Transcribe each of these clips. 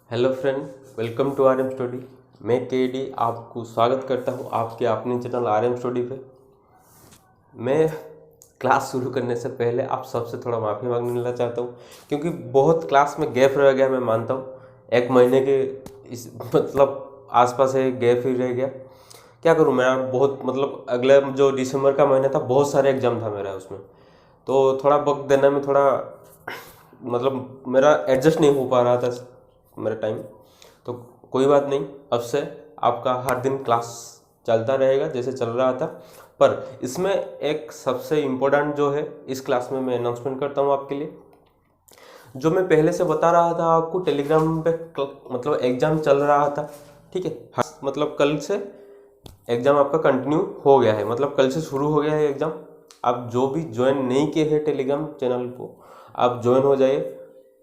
Hello friend, welcome to R M study. मैं K D आपको स्वागत करता हूँ आपके अपने चैनल आर एम स्टडी पे। मैं क्लास शुरू करने से पहले आप सबसे थोड़ा माफ़ी मांगना चाहता हूँ, क्योंकि बहुत क्लास में गैप रह गया। मैं मानता हूँ 1 महीने के इस आसपास है गैप ही रह गया। क्या करूँ, मेरा बहुत अगले जो दिसंबर का महीना था बहुत सारे एग्जाम था मेरा उसमें, तो थोड़ा वक्त देने में थोड़ा मेरा एडजस्ट नहीं हो पा रहा था मेरा टाइम। तो कोई बात नहीं, अब से आपका हर दिन क्लास चलता रहेगा जैसे चल रहा था। पर इसमें एक सबसे इम्पोर्टेंट जो है इस क्लास में मैं अनाउंसमेंट करता हूँ आपके लिए। जो मैं पहले से बता रहा था आपको, टेलीग्राम पे एग्ज़ाम चल रहा था, ठीक है। कल से एग्ज़ाम आपका कंटिन्यू हो गया है, कल से शुरू हो गया है एग्ज़ाम। आप जो भी ज्वाइन नहीं किए हैं टेलीग्राम चैनल को, आप ज्वाइन हो जाइए।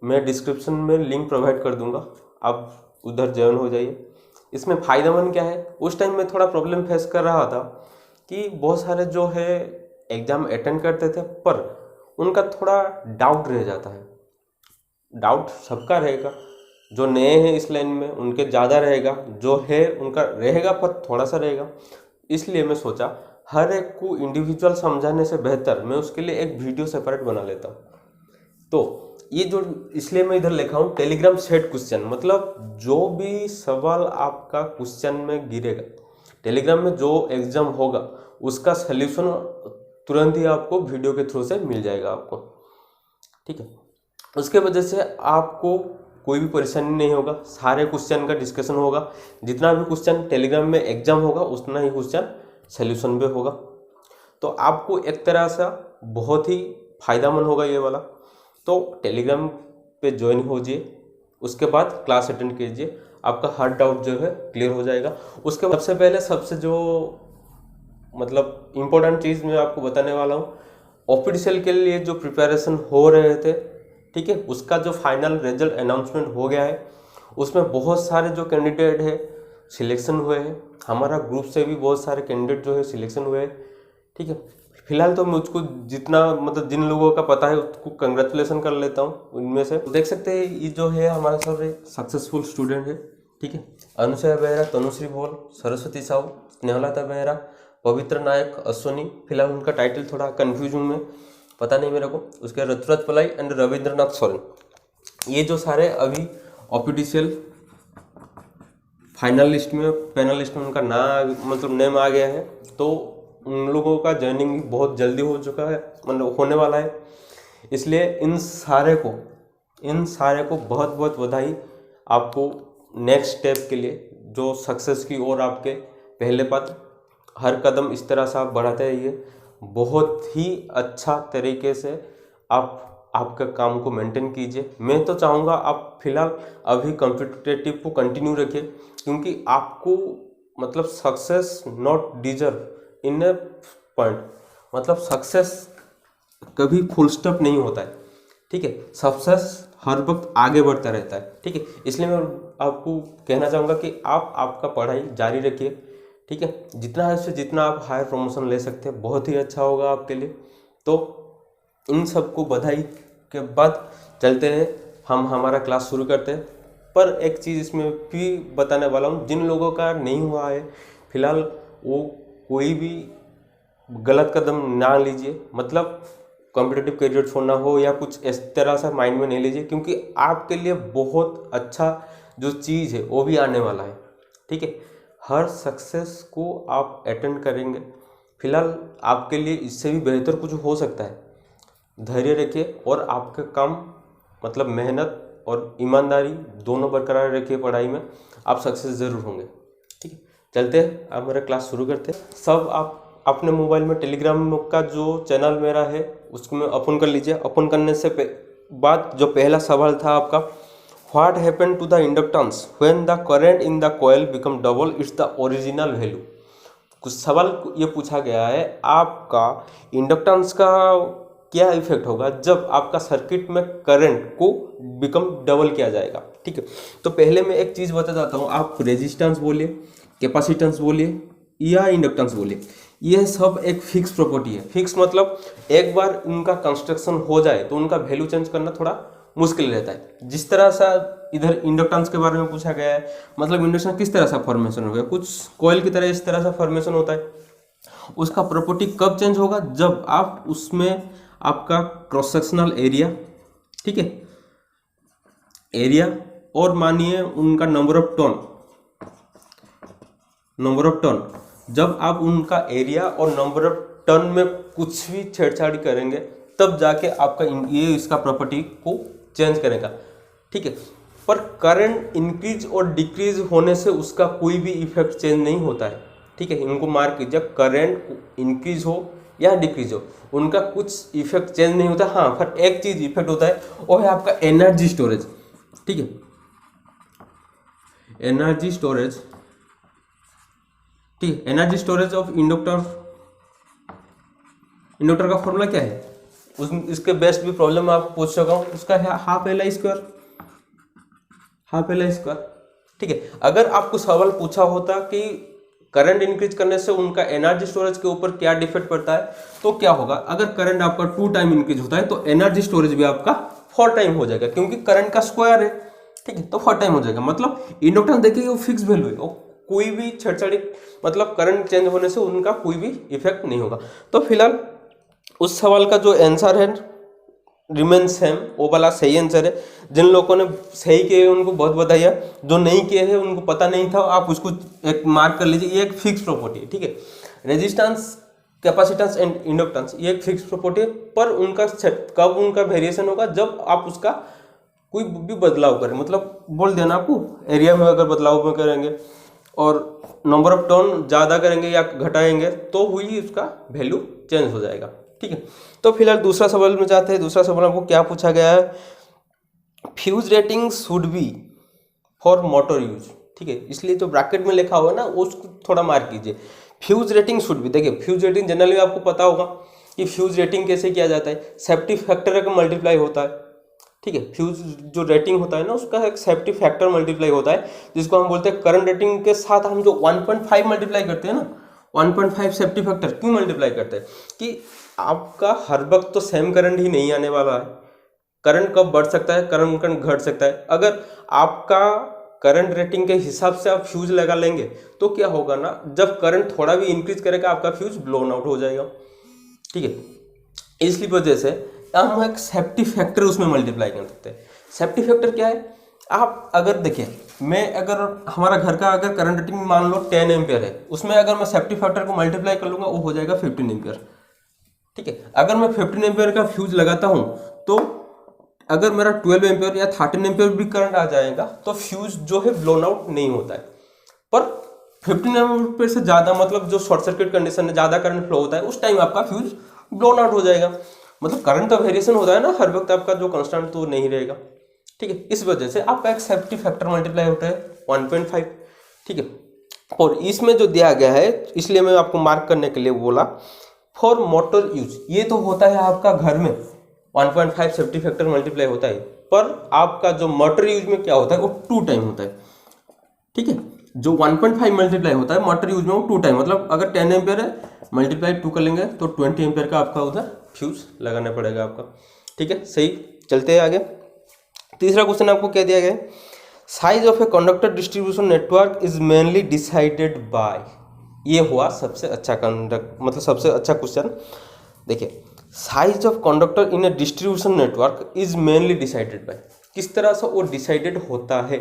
मैं डिस्क्रिप्शन में लिंक प्रोवाइड कर दूंगा, आप उधर ज्वाइन हो जाइए। इसमें फ़ायदेमंद क्या है, उस टाइम में थोड़ा प्रॉब्लम फेस कर रहा था कि बहुत सारे जो है एग्ज़ाम अटेंड करते थे पर उनका थोड़ा डाउट रह जाता है। डाउट सबका रहेगा, जो नए हैं इस लाइन में उनके ज़्यादा रहेगा, जो है उनका रहेगा पर थोड़ा सा रहेगा। इसलिए मैं सोचा हर एक को इंडिविजुअल समझाने से बेहतर मैं उसके लिए एक वीडियो सेपरेट बना लेता हूँ। तो ये जो इसलिए मैं इधर लिखा हूँ टेलीग्राम सेट क्वेश्चन, जो भी सवाल आपका क्वेश्चन में गिरेगा टेलीग्राम में, जो एग्जाम होगा उसका सल्यूशन तुरंत ही आपको वीडियो के थ्रू से मिल जाएगा आपको, ठीक है। उसके वजह से आपको कोई भी परेशानी नहीं होगा, सारे क्वेश्चन का डिस्कशन होगा। जितना भी क्वेश्चन टेलीग्राम में एग्जाम होगा उतना ही क्वेश्चन सल्यूशन भी होगा। तो आपको एक तरह से बहुत ही फायदेमंद होगा ये वाला। तो टेलीग्राम पे ज्वाइन होजिए, उसके बाद क्लास अटेंड कीजिए, आपका हर डाउट जो है क्लियर हो जाएगा। उसके बाद सबसे पहले सबसे जो इम्पोर्टेंट चीज़ मैं आपको बताने वाला हूँ, ऑफिशियल के लिए जो प्रिपरेशन हो रहे थे, ठीक है, उसका जो फाइनल रिजल्ट अनाउंसमेंट हो गया है। उसमें बहुत सारे जो कैंडिडेट है सिलेक्शन हुए हैं, हमारा ग्रुप से भी बहुत सारे कैंडिडेट जो है सिलेक्शन हुए हैं, ठीक है। फिलहाल तो मुझको जितना जिन लोगों का पता है उसको कंग्रेचुलेशन कर लेता हूँ। उनमें से देख सकते हैं ये जो है हमारा सब सक्सेसफुल स्टूडेंट है, ठीक है। अनुसया बेहरा, तनुश्री बोल, सरस्वती साहू, स्नेहलता बेहरा, पवित्र नायक, अश्वनी। फिलहाल उनका टाइटल थोड़ा कन्फ्यूज हूँ मैं, पता नहीं मेरे को। उसके ऋतुराज पलाई एंड रविंद्रनाथ सोरेन, ये जो सारे अभी ऑफिशियल फाइनल लिस्ट में पैनल लिस्ट में उनका नाम नेम आ गया है। तो उन लोगों का ज्वाइनिंग बहुत जल्दी हो चुका है, होने वाला है। इसलिए इन सारे को बहुत बहुत बधाई आपको नेक्स्ट स्टेप के लिए, जो सक्सेस की ओर आपके पहले पद। हर कदम इस तरह से आप बढ़ाते रहिए, बहुत ही अच्छा तरीके से आप आपका काम को मेंटेन कीजिए। मैं तो चाहूँगा आप फिलहाल अभी कॉम्पिटिटिव को कंटिन्यू रखिए, क्योंकि आपको success not deserve in A point, success कभी फुल स्टॉप नहीं होता है, ठीक है। सक्सेस हर वक्त आगे बढ़ता रहता है, ठीक है। इसलिए मैं आपको कहना चाहूँगा कि आप आपका पढ़ाई जारी रखिए, ठीक है। जितना है उससे जितना आप हायर प्रमोशन ले सकते हैं बहुत ही अच्छा होगा आपके लिए। तो इन सबको बधाई के बाद चलते हैं, हम हमारा क्लास शुरू करते हैं। पर एक चीज़ इसमें भी बताने वाला हूँ, जिन लोगों का नहीं हुआ है फिलहाल वो कोई भी गलत कदम ना लीजिए, कॉम्पिटिटिव करियर छोड़ना हो या कुछ इस तरह से माइंड में नहीं लीजिए, क्योंकि आपके लिए बहुत अच्छा जो चीज़ है वो भी आने वाला है, ठीक है। हर सक्सेस को आप अटेंड करेंगे, फिलहाल आपके लिए इससे भी बेहतर कुछ हो सकता है। धैर्य रखिए और आपका काम मेहनत और ईमानदारी दोनों बरकरार रखिए पढ़ाई में, आप सक्सेस ज़रूर होंगे, ठीक है। चलते हैं, आप मेरा क्लास शुरू करते हैं। सब आप अपने मोबाइल में टेलीग्राम का जो चैनल मेरा है उसको में ओपन कर लीजिए। ओपन करने से बाद जो पहला सवाल था आपका, what happen to the inductance when the current in the coil become double its the original value. कुछ सवाल ये पूछा गया है, आपका इंडक्टेंस का क्या इफेक्ट होगा जब आपका सर्किट में करंट को बिकम डबल किया जाएगा, ठीक है। तो पहले मैं एक चीज़ बता जाता हूँ, आप रेजिस्टेंस बोलिए, कैपेसिटेंस बोलिए या इंडक्टेंस बोलिए, यह सब एक फिक्स प्रॉपर्टी है। फिक्स एक बार उनका कंस्ट्रक्शन हो जाए तो उनका वैल्यू चेंज करना थोड़ा मुश्किल रहता है। जिस तरह सा इधर इंडक्टेंस के बारे में पूछा गया है, मतलब इंडक्शन किस तरह सा फॉर्मेशन हो गया, कुछ कॉइल की तरह इस तरह सा फॉर्मेशन होता है। उसका प्रॉपर्टी कब चेंज होगा, जब आप उसमें आपका क्रॉस सेक्शनल एरिया, ठीक है, एरिया और मानिए उनका नंबर ऑफ टर्न, जब आप उनका एरिया और नंबर ऑफ टर्न में कुछ भी छेड़छाड़ करेंगे तब जाके आपका ये इसका प्रॉपर्टी को चेंज करेगा, ठीक है। पर करंट इंक्रीज और डिक्रीज होने से उसका कोई भी इफेक्ट चेंज नहीं होता है, ठीक है। इनको मार्क कीजिए, करंट इंक्रीज हो या डिक्रीज हो उनका कुछ इफेक्ट चेंज नहीं होता। हाँ, पर एक चीज इफेक्ट होता है, वो है आपका एनर्जी स्टोरेज, ठीक है। एनर्जी स्टोरेज, ठीक है। एनर्जी स्टोरेज ऑफ इंडक्टर का फॉर्मूला क्या है, इसके बेस्ट भी प्रॉब्लम मैं आपको पूछ सका हूँ, उसका है हाफ एल आई स्क्वायर, ठीक है। अगर आपको सवाल पूछा होता कि करंट इंक्रीज करने से उनका एनर्जी स्टोरेज के ऊपर क्या डिफेक्ट पड़ता है, तो क्या होगा, अगर करंट आपका 2 टाइम इंक्रीज होता है तो एनर्जी स्टोरेज भी आपका 4 टाइम हो जाएगा, क्योंकि करंट का स्क्वायर है, ठीक है, तो 4 टाइम हो जाएगा। मतलब इंडक्टेंस देखिए वो फिक्स वैल्यू है, कोई भी छेड़छाड़ी, मतलब करंट चेंज होने से उनका कोई भी इफेक्ट नहीं होगा। तो फिलहाल उस सवाल का जो आंसर है रिमेन सेम, वो वाला सही आंसर है। जिन लोगों ने सही किए उनको बहुत बधाई, जो नहीं किए हैं उनको पता नहीं था, आप उसको एक मार्क कर लीजिए। ये एक फिक्स प्रॉपर्टी है, ठीक है। रेजिस्टेंस, कैपेसिटेंस एंड इंडक्टेंस ये एक फिक्स प्रॉपर्टी है, पर उनका कब उनका वेरिएशन होगा, जब आप उसका कोई भी बदलाव करें, मतलब बोल देना आपको एरिया में अगर बदलाव में करेंगे और नंबर ऑफ टर्न ज़्यादा करेंगे या घटाएंगे तो हुई उसका वैल्यू चेंज हो जाएगा, ठीक है। तो फिलहाल दूसरा सवाल में जाते हैं। दूसरा सवाल आपको क्या पूछा गया है, fuse rating should be for motor use, ठीक है। इसलिए जो ब्रैकेट में लिखा हुआ है ना उसको थोड़ा मार्क कीजिए। फ्यूज रेटिंग शुड बी, देखिए फ्यूज रेटिंग जनरली आपको पता होगा कि फ्यूज रेटिंग कैसे किया जाता है, सेफ्टी फैक्टर का मल्टीप्लाई होता है, ठीक है। फ्यूज जो रेटिंग होता है ना उसका एक सेफ्टी फैक्टर मल्टीप्लाई होता है, जिसको हम बोलते हैं करंट रेटिंग के साथ हम जो 1.5 मल्टीप्लाई करते हैं ना, 1.5 सेफ्टी फैक्टर क्यों मल्टीप्लाई करते हैं कि आपका हर वक्त तो सेम करंट ही नहीं आने वाला है, करंट कब बढ़ सकता है, करंट घट सकता है। अगर आपका करंट रेटिंग के हिसाब से आप फ्यूज लगा लेंगे तो क्या होगा ना, जब करंट थोड़ा भी इंक्रीज करेगा आपका फ्यूज ब्लोन आउट हो जाएगा, ठीक है। इसलिए वजह से हम एक सेफ्टी फैक्टर उसमें मल्टीप्लाई कर सकते हैं। सेफ्टी फैक्टर क्या है, आप अगर देखिए, मैं अगर हमारा घर का अगर करंट रेटिंग मान लो 10 एम्पियर है, उसमें अगर मैं सेफ्टी फैक्टर को मल्टीप्लाई कर लूँगा वो हो जाएगा 15 एम्पियर, ठीक है। अगर मैं 15 एम्पियर का फ्यूज लगाता हूँ तो अगर मेरा 12 एम्पियर या 13 एम्पियर भी करंट आ जाएगा तो फ्यूज जो है ब्लोन आउट नहीं होता है। पर 15 एम्पियर से ज़्यादा, मतलब जो शॉर्ट सर्किट कंडीशन में ज़्यादा करंट फ्लो होता है उस टाइम आपका फ्यूज ब्लोन आउट हो जाएगा। मतलब करंट का वेरिएशन होता है ना हर वक्त, आपका जो कांस्टेंट तो नहीं रहेगा, ठीक है। इस वजह से आपका एक सेफ्टी फैक्टर मल्टीप्लाई होता है 1.5, ठीक है। और इसमें जो दिया गया है, इसलिए मैं आपको मार्क करने के लिए बोला फॉर मोटर यूज, ये तो होता है आपका घर में 1.5 सेफ्टी फैक्टर मल्टीप्लाई होता है, पर आपका जो मोटर यूज में क्या होता है वो 2 टाइम होता है, ठीक है। जो 1.5 मल्टीप्लाई होता है मोटर यूज में वो 2 टाइम, मतलब अगर 10 एम्पियर है मल्टीप्लाई 2 कर लेंगे तो 20 एम्पियर का आपका उधर फ्यूज लगाना पड़ेगा आपका, ठीक है। सही, चलते हैं आगे। तीसरा क्वेश्चन आपको क्या दिया गया है, size of a conductor distribution network is mainly decided by, ये हुआ सबसे अच्छा मतलब सबसे अच्छा क्वेश्चन। देखिए, size of conductor in A distribution network is mainly decided by, किस तरह से वो डिसाइडेड होता है,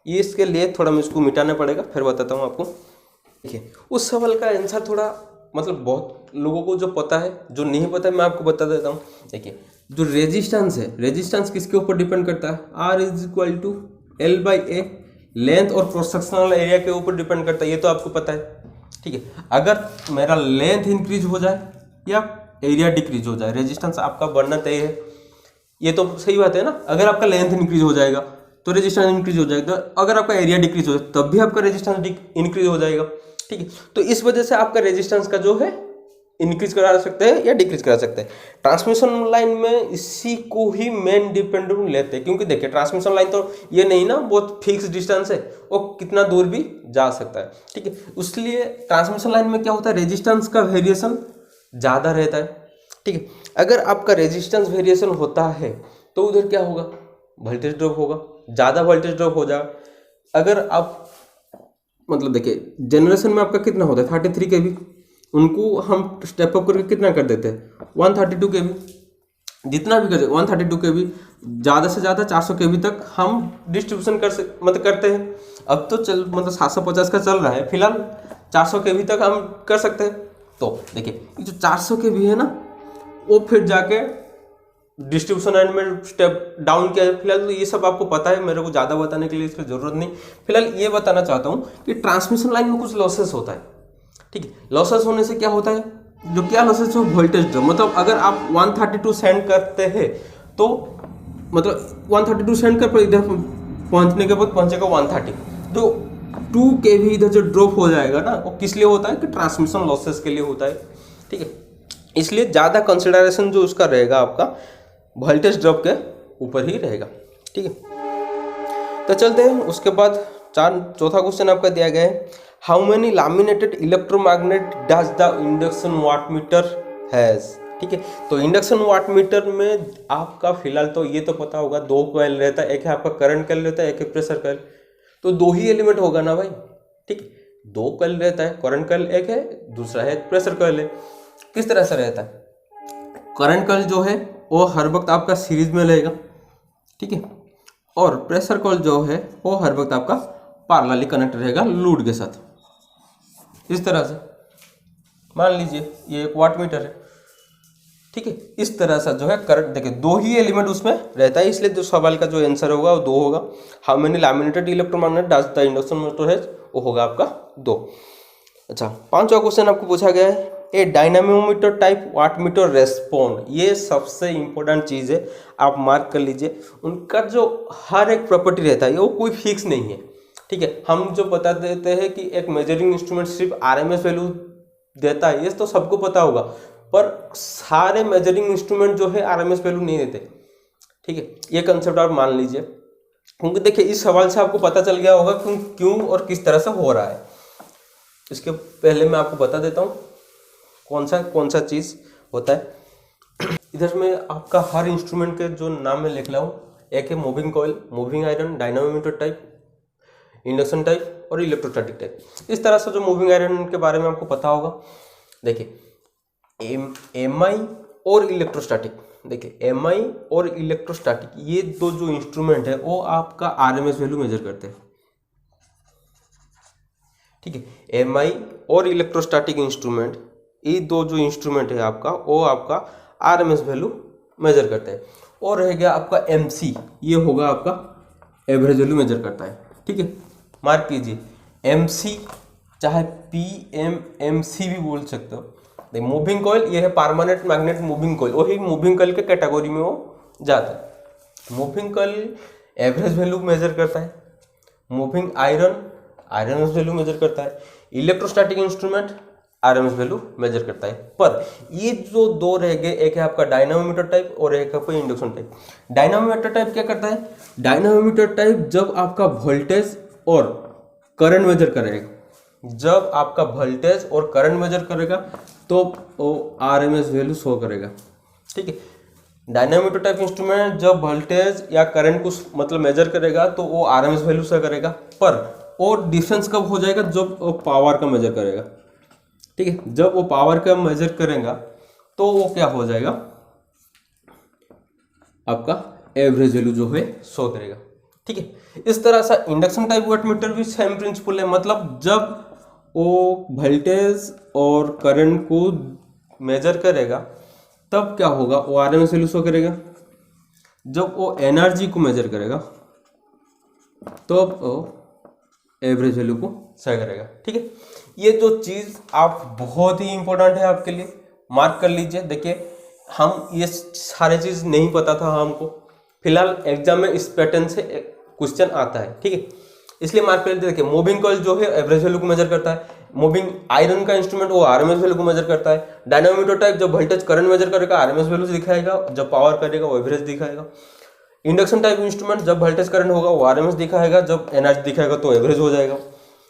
ये इसके लिए थोड़ा मैं इसको मिटाना पड़ेगा, फिर बताता हूँ आपको। देखिए, उस सवाल का आंसर थोड़ा मतलब बहुत लोगों को जो पता है, जो नहीं पता है मैं आपको बता देता हूँ। देखिए, जो रेजिस्टेंस है, रेजिस्टेंस किसके ऊपर डिपेंड करता है, R is equal to L by A, length और क्रॉस सेक्शनल एरिया के ऊपर डिपेंड करता है, ये तो आपको पता है, ठीक है। अगर मेरा लेंथ इंक्रीज हो जाए या एरिया डिक्रीज हो जाए, रेजिस्टेंस आपका बढ़ना तय है, ये तो सही बात है ना। अगर आपका लेंथ इंक्रीज हो जाएगा तो रेजिस्टेंस इंक्रीज हो जाएगा, अगर आपका एरिया डिक्रीज हो जाए तब भी आपका रेजिस्टेंस इंक्रीज हो जाएगा, ठीक है। तो इस वजह से आपका रेजिस्टेंस का जो है इंक्रीज करा सकते हैं या डिक्रीज करा सकते हैं। ट्रांसमिशन लाइन में इसी को ही मेन डिपेंडेंट लेते हैं, क्योंकि देखिए ट्रांसमिशन लाइन तो ये नहीं ना बहुत फिक्स डिस्टेंस है, वो कितना दूर भी जा सकता है, ठीक है। इसलिए ट्रांसमिशन लाइन में क्या होता है, रेजिस्टेंस का वेरिएशन ज़्यादा रहता है, ठीक है। अगर आपका रेजिस्टेंस वेरिएशन होता है तो उधर क्या होगा, वोल्टेज ड्रॉप होगा, ज़्यादा वोल्टेज ड्रॉप हो जाएगा। अगर आप मतलब देखिए जनरेशन में आपका कितना होता है 33 kV, उनको हम स्टेप अप करके कितना कर देते हैं 132 kV, जितना भी कर 132 kV, ज़्यादा से ज़्यादा 400 kV तक हम डिस्ट्रीब्यूशन मतलब करते हैं। अब तो चल मतलब 750 का चल रहा है, फिलहाल 400 kV तक हम कर सकते हैं। तो देखिए जो 400 kV है ना, वो फिर जाके डिस्ट्रीब्यूशन एंड में स्टेप डाउन किया है। फिलहाल तो ये सब आपको पता है, मेरे को ज़्यादा बताने के लिए इसकी ज़रूरत नहीं। फिलहाल ये बताना चाहता हूँ कि ट्रांसमिशन लाइन में कुछ लॉसेस होता है, ठीक है। लॉसेस होने से क्या होता है, जो क्या लॉसेस हो, वोल्टेज ड्रॉप। मतलब अगर आप 132 सेंड करते हैं तो मतलब 132 सेंड कर, पर इधर पहुंचने के बाद पहुंचेगा 130, तो 2 kV इधर जो ड्रॉप हो जाएगा ना, वो किस लिए होता है कि ट्रांसमिशन लॉसेस के लिए होता है, ठीक है। इसलिए ज़्यादा कंसिडरेशन जो उसका रहेगा आपका वोल्टेज ड्रॉप के ऊपर ही रहेगा, ठीक है। तो चलते हैं उसके बाद चौथा क्वेश्चन आपका दिया गया है, how many laminated electromagnet does the induction wattmeter has, ठीक है। तो इंडक्शन वाटमीटर में आपका फिलहाल तो ये तो पता होगा 2 कॉइल रहता है, एक है आपका करंट कॉइल रहता है, एक है प्रेशर कॉइल, तो 2 ही एलिमेंट होगा ना भाई, ठीक है। 2 कॉइल रहता है, करंट कॉइल एक है, दूसरा है प्रेशर कॉइल है। किस तरह से रहता है, करंट कॉइल जो है वो हर वक्त आपका सीरीज में रहेगा, ठीक है, और प्रेशर कॉइल जो है वो हर वक्त आपका पैरेलली कनेक्ट रहेगा लोड के साथ। इस तरह से मान लीजिए ये एक वाटमीटर है, ठीक है। इस तरह से जो है करंट, देखिए 2 ही एलिमेंट उसमें रहता है, इसलिए जो सवाल का जो आंसर होगा वो 2 होगा। How many laminated electromagnet does the induction motor has, वो होगा आपका 2। अच्छा, 5वां क्वेश्चन आपको पूछा गया है, ए डायनामोमीटर टाइप वाटमीटर रेस्पॉन्ड। ये सबसे इंपॉर्टेंट चीज़ है, आप मार्क कर लीजिए। उनका जो हर एक प्रॉपर्टी रहता है वो कोई फिक्स नहीं है, ठीक है। हम जो बता देते हैं कि एक मेजरिंग इंस्ट्रूमेंट सिर्फ आरएमएस वैल्यू देता है, ये तो सबको पता होगा, पर सारे मेजरिंग इंस्ट्रूमेंट जो है आरएमएस वैल्यू नहीं देते, ठीक है। ये कंसेप्ट आप मान लीजिए, क्योंकि देखिए इस सवाल से आपको पता चल गया होगा क्यों और किस तरह से हो रहा है। इसके पहले मैं आपको बता देता हूँ कौन सा चीज़ होता है। इधर में आपका हर इंस्ट्रूमेंट के जो नाम मैं लिख रहा हूँ, एक है moving coil, moving iron, dynamometer type, induction type और इलेक्ट्रोस्टैटिक टाइप। इस तरह से जो मूविंग आयरन के बारे में आपको पता होगा। देखिए एमआई और इलेक्ट्रोस्टैटिक, देखिए एमआई और इलेक्ट्रोस्टैटिक ये दो जो इंस्ट्रूमेंट है वो आपका आरएमएस वैल्यू मेजर करते हैं, ठीक है। एमआई और इलेक्ट्रोस्टैटिक इंस्ट्रूमेंट, ये दो जो इंस्ट्रूमेंट है आपका, वो आपका आरएमएस वैल्यू मेजर करते हैं। और रह गया आपका एमसी, ये होगा आपका एवरेज वैल्यू मेजर करता है, ठीक है। मार्क कीजिए एमसी, चाहे पीएमएमसी भी बोल सकते हो। देखिए मूविंग कॉइल ये है परमानेंट मैग्नेट मूविंग कॉइल, वही मूविंग कॉइल के कैटेगरी में वो जाता है। Moving coil average value major करता है, moving iron RMS value major करता है, electrostatic instrument RMS value major करता है। पर ये जो दो रह गए, एक है आपका डायनामोमीटर टाइप और एक है आपका इंडक्शन टाइप। डायनामोमीटर टाइप क्या करता है, डायनामोमीटर टाइप जब आपका वोल्टेज और करंट मेजर करेगा, जब आपका वोल्टेज और करंट मेजर करेगा तो वो आरएमएस वैल्यू शो करेगा, ठीक है। डायनामोमीटर टाइप इंस्ट्रूमेंट जब वोल्टेज या करंट को मतलब मेजर करेगा तो वो आरएमएस वैल्यू शो करेगा, पर और डिफरेंस कब हो जाएगा, जब वो पावर का मेजर करेगा, ठीक है। जब वो पावर का मेजर करेगा तो वो क्या हो जाएगा, आपका एवरेज वैल्यू जो है शो करेगा, ठीक है। इस तरह से इंडक्शन टाइप वाटमीटर भी सेम प्रिंसिपल है, मतलब जब वो वोल्टेज और करंट को मेजर करेगा तब क्या होगा, वो आरएमएस वैल्यू शो करेगा। जब वो एनर्जी को मेजर करेगा तो वो एवरेज वैल्यू को शो करेगा, ठीक है। ये जो चीज़ आप बहुत ही इंपॉर्टेंट है आपके लिए, मार्क कर लीजिए। देखिए हम ये सारे चीज़ नहीं पता था हमको, फिलहाल एग्जाम में इस पैटर्न से क्वेश्चन आता है, ठीक है, इसलिए मार्क कर लीजिए। देखिए मूविंग कॉइल जो है एवरेज वैल्यू को मेजर करता है, मूविंग आयरन का इंस्ट्रूमेंट वो आरएमएस वैल्यू को मेजर करता है, डायनामोमीटर टाइप जब वोल्टेज करंट मेजर करेगा आरएमएस वैल्यू दिखाएगा, जब पावर करेगा वो एवरेज दिखाएगा। इंडक्शन टाइप इंस्ट्रूमेंट जब वोल्टेज करंट होगा वो आरएमएस दिखाएगा, जब एनर्जी दिखाएगा तो एवरेज हो जाएगा।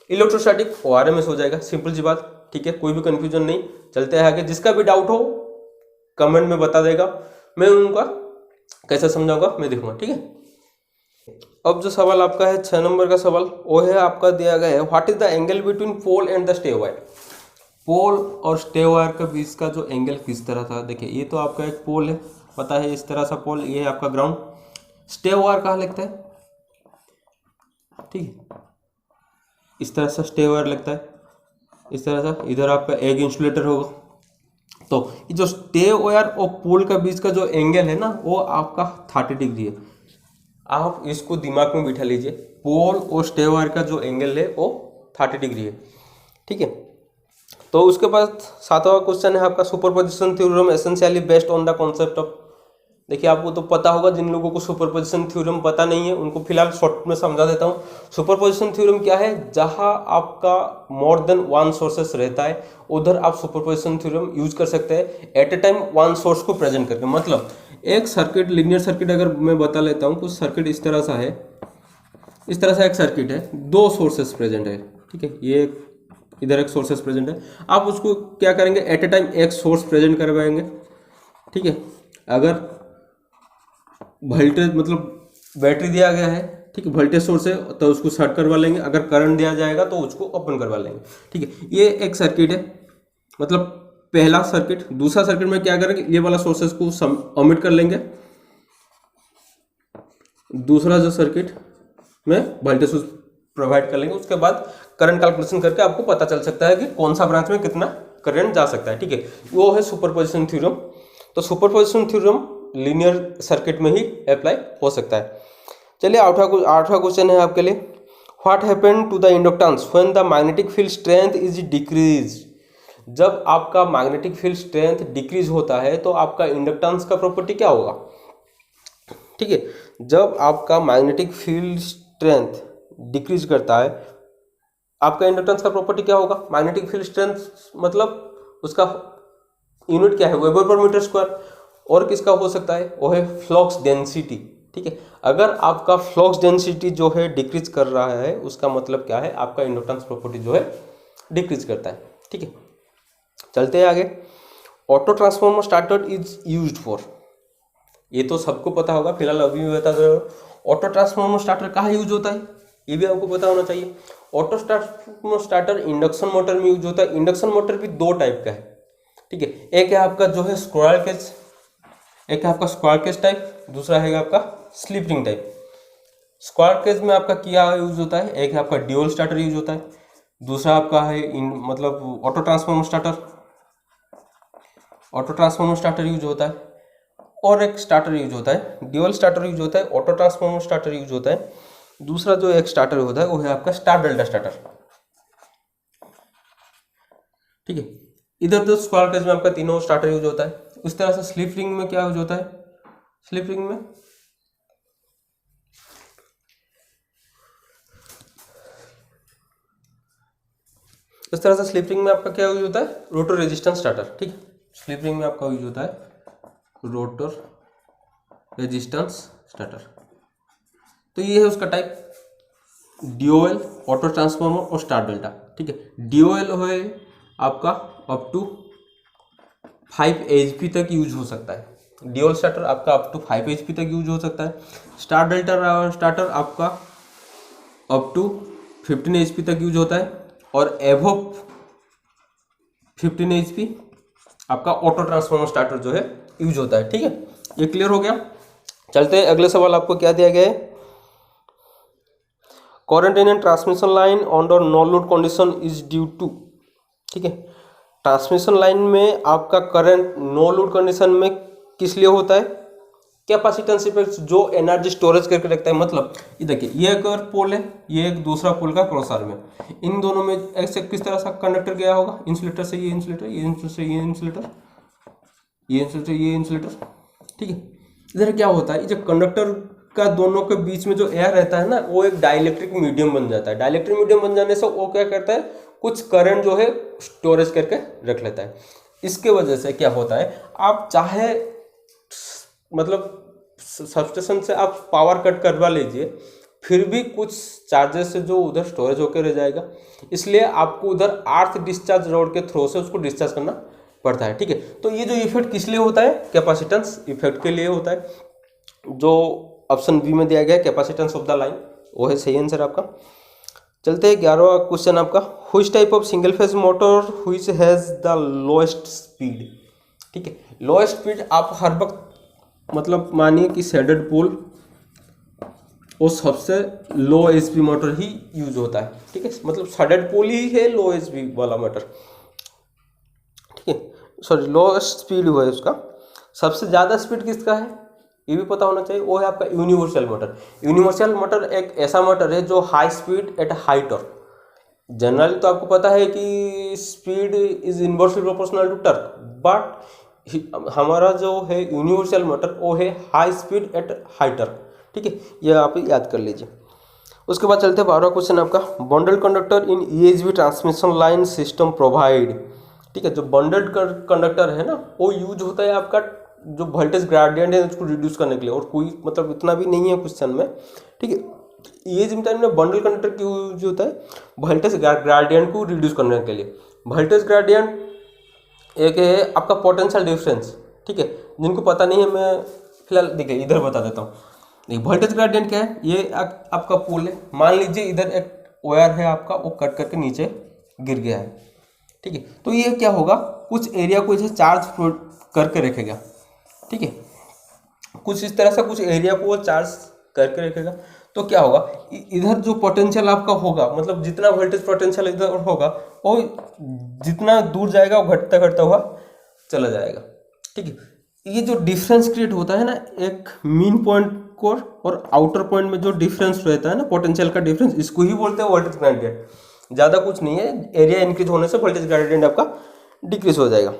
इलेक्ट्रोस्टैटिक वो आरएमएस हो जाएगा, सिंपल सी बात, ठीक है, कोई भी कंफ्यूजन नहीं। चलते हैं आगे, जिसका भी डाउट हो कमेंट में बता देगा, मैं उनका कैसे समझाऊंगा मैं दिखूंगा, ठीक है। अब जो सवाल आपका है 6 नंबर का सवाल, वो है आपका दिया गया है what is the angle between pole and the stay wire. Pole और स्टे वायर के बीच का जो एंगल किस तरह था, देखिए ये तो आपका एक पोल है, पता है इस तरह सा पोल, ये है आपका ग्राउंड। स्टे वायर कहाँ लगता है, ठीक है, इस तरह से स्टे वायर लगता है, इस तरह से। इधर आपका एक इंसुलेटर होगा। तो ये जो स्टे वायर और पोल का बीच का जो एंगल है ना, वो आपका 30 डिग्री है। आप इसको दिमाग में बिठा लीजिए, पोल और स्टे वायर का जो एंगल है वो 30 डिग्री है, ठीक है। तो उसके बाद 7वां क्वेश्चन है आपका superposition theorem essentially based on the concept of. देखिए आपको तो पता होगा, जिन लोगों को सुपरपोजिशन थ्योरम पता नहीं है उनको फिलहाल शॉर्ट में समझा देता हूँ। सुपरपोजिशन थ्योरम क्या है, जहां आपका मोर देन वन सोर्सेस रहता है उधर आप सुपरपोजिशन थ्योरम यूज कर सकते हैं at a time one source को प्रेजेंट करके। मतलब एक सर्किट, लीनियर सर्किट अगर मैं बता लेता हूँ, कुछ सर्किट इस तरह सा है, इस तरह सा एक सर्किट है, दो सोर्सेस प्रेजेंट है, ठीक है, ये इधर एक सोर्सेस प्रेजेंट है। आप उसको क्या करेंगे, एट ए टाइम एक सोर्स प्रेजेंट करवाएंगे, ठीक है। अगर वोल्टेज मतलब बैटरी दिया गया है, ठीक है, वोल्टेज सोर्स है तो उसको शॉर्ट करवा लेंगे, अगर करंट दिया जाएगा तो उसको ओपन करवा लेंगे, ठीक है। ये एक सर्किट है, मतलब पहला सर्किट। दूसरा सर्किट में क्या करेंगे, ये वाला सोर्सेस को ओमिट कर लेंगे। दूसरा जो सर्किट में वोल्टेज सोर्स प्रोवाइड कर लेंगे, उसके बाद करंट कैलकुलेशन करके आपको पता चल सकता है कि कौन सा ब्रांच में कितना करंट जा सकता है, ठीक है। वो है सुपरपोजिशन थ्योरम। तो सुपरपोजिशन थ्योरम लीनियर सर्किट में ही अप्लाई हो सकता है। चलिए 8वां क्वेश्चन है आपके लिए, what happened to the inductance when the magnetic field strength is decrease. जब आपका मैग्नेटिक फील्ड स्ट्रेंथ डिक्रीज होता है तो आपका इंडक्टेंस का प्रॉपर्टी क्या होगा, ठीक है। जब आपका मैग्नेटिक फील्ड स्ट्रेंथ डिक्रीज करता है, आपका इंडक्टेंस का प्रॉपर्टी क्या होगा। मैग्नेटिक फील्ड स्ट्रेंथ मतलब उसका यूनिट क्या है, वेबर पर मीटर स्क्वायर। और किसका हो सकता है, वो है फ्लक्स डेंसिटी, ठीक है। अगर आपका फ्लक्स डेंसिटी जो है डिक्रीज कर रहा है, उसका मतलब क्या है, आपका इंडक्टेंस प्रॉपर्टी जो है डिक्रीज करता है, ठीक है। चलते हैं आगे। Auto transformer starter is used for, ये तो सबको पता होगा, फिलहाल अभी भी बता दो। ऑटो ट्रांसफॉर्मर स्टार्टर कहाँ यूज होता है, ये भी आपको पता होना चाहिए। Auto transformer starter induction motor में यूज होता है। इंडक्शन मोटर भी दो टाइप का है, ठीक है। एक है आपका जो है स्क्वायर केज, एक है आपका स्क्वायर केज टाइप, दूसरा है आपका slip ring type. Square cage में आपका क्या यूज होता है, एक है आपका ड्यूल स्टार्टर यूज होता है, दूसरा आपका है मतलब auto transformer starter. Auto transformer starter use होता है, और एक स्टार्टर यूज होता है, ड्यूल स्टार्टर यूज होता है, ऑटो ट्रांसफॉर्मर स्टार्टर यूज होता है। दूसरा जो एक स्टार्टर होता है वो है आपका स्टार डेल्टा स्टार्टर, ठीक है। इधर तो स्क्वायर केज में आपका तीनों स्टार्टर यूज होता है। उस तरह से स्लिप रिंग में क्या यूज होता है, स्लिप रिंग में इस तरह से स्लिप रिंग में आपका क्या यूज होता है, रोटर रेजिस्टेंस स्टार्टर, ठीक है। स्लिप रिंग में आपका यूज होता है रोटर रेजिस्टेंस स्टार्टर। तो ये है उसका टाइप, ड्यूएल, ऑटो ट्रांसफॉर्मर और स्टार डेल्टा, ठीक है। ड्यूएल है आपका अप टू 5 HP तक यूज हो सकता है। ड्यूल स्टार्टर आपका अप टू 5 HP तक यूज हो सकता है। स्टार डेल्टा स्टार्टर आपका अप टू 15 HP तक यूज होता है, और एवोव 15 HP आपका ऑटो ट्रांसफॉर्मर स्टार्टर जो है यूज होता है, ठीक है। ये क्लियर हो गया। चलते हैं अगले सवाल, आपको क्या दिया गया है, current in transmission line under no load condition is due to, ठीक है। ट्रांसमिशन लाइन में आपका करंट नो लोड कंडीशन में किस लिए होता है, कैपेसिटेंस इफेक्ट, जो एनर्जी स्टोरेज करके रखता है। मतलब ये देखिए, ये एक और पोल है, ये एक दूसरा पोल का क्रॉस आर्म है, इन दोनों में ऐसे किस तरह सा कंडक्टर गया होगा, इंसुलेटर से ये इंसुलेटर, ये इंसुलेटर से ये इंसुलेटर, ये इंसुलेटर ये इंसुलेटर, ठीक है। इधर क्या होता है, जो कंडक्टर का दोनों के बीच में जो एयर रहता है ना, वो एक डाइलेक्ट्रिक मीडियम बन जाता है। डाइलेक्ट्रिक मीडियम बन जाने से वो क्या करता है, कुछ करंट जो है स्टोरेज करके रख लेता है। इसके वजह से क्या होता है, आप चाहे मतलब सबस्टेशन से आप पावर कट करवा लीजिए, फिर भी कुछ चार्जेस से जो उधर स्टोरेज होकर रह जाएगा, इसलिए आपको उधर अर्थ डिस्चार्ज रोड के थ्रू से उसको डिस्चार्ज करना पड़ता है, ठीक है। तो ये जो इफेक्ट किस लिए होता है, कैपेसिटेंस इफेक्ट के लिए होता है। जो ऑप्शन बी में दिया गया है कैपेसिटेंस ऑफ द लाइन, वो है सही आंसर आपका। चलते हैं 11वां क्वेश्चन आपका, which type of single phase motor which has the lowest speed. ठीक है, लोएस्ट स्पीड आप हर वक्त मतलब मानिए कि शेडेड पोल वो सबसे लो एचपी मोटर ही यूज होता है। ठीक है, मतलब शेडेड पोल ही है लो एचपी वाला मोटर। ठीक है, सॉरी लोएस्ट स्पीड हुआ है उसका। सबसे ज़्यादा स्पीड किसका है ये भी पता होना चाहिए, वो है आपका यूनिवर्सल मोटर। यूनिवर्सल मोटर एक ऐसा मोटर है जो high speed at high torque. Generally तो आपको पता है कि speed is inversely proportional to torque, but हमारा जो है यूनिवर्सल मोटर वो है high speed at high torque. ठीक है, ये आप याद कर लीजिए। उसके बाद चलते हैं 12वां क्वेश्चन आपका, bundle conductor in EHV transmission line system provide. ठीक है, जो बंडल्ड कंडक्टर है ना वो यूज होता है आपका जो वोल्टेज ग्रेडियंट है उसको रिड्यूस करने के लिए, और कोई मतलब इतना भी नहीं है क्वेश्चन में। ठीक है, ये जिम टाइम में बंडल कंडक्टर क्यों यूज होता है, वोल्टेज ग्रेडियंट को रिड्यूस करने के लिए। वोल्टेज ग्रेडियंट एक है आपका पोटेंशियल डिफरेंस। ठीक है, जिनको पता नहीं है मैं फिलहाल देखिए इधर बता देता हूँ। देखिए वोल्टेज ग्रेडियंट क्या है, ये आपका पोल है, मान लीजिए इधर एक वायर है आपका, वो कट करके नीचे गिर गया है। ठीक है, तो ये क्या होगा, कुछ एरिया को इसे चार्ज करके रखेगा। ठीक है, कुछ इस तरह से कुछ एरिया को वो चार्ज करके रखेगा। तो क्या होगा, इधर जो पोटेंशियल आपका होगा, मतलब जितना वोल्टेज पोटेंशियल इधर होगा वो जितना दूर जाएगा वो घटता घटता हुआ चला जाएगा। ठीक है, ये जो डिफरेंस क्रिएट होता है ना, एक मीन पॉइंट को और आउटर पॉइंट में जो डिफरेंस रहता है ना पोटेंशियल का डिफरेंस, इसको ही बोलते हैं वोल्टेज ग्रेडियंट। ज़्यादा कुछ नहीं है, एरिया इंक्रीज होने से वोल्टेज ग्रेडियंट आपका डिक्रीज हो जाएगा।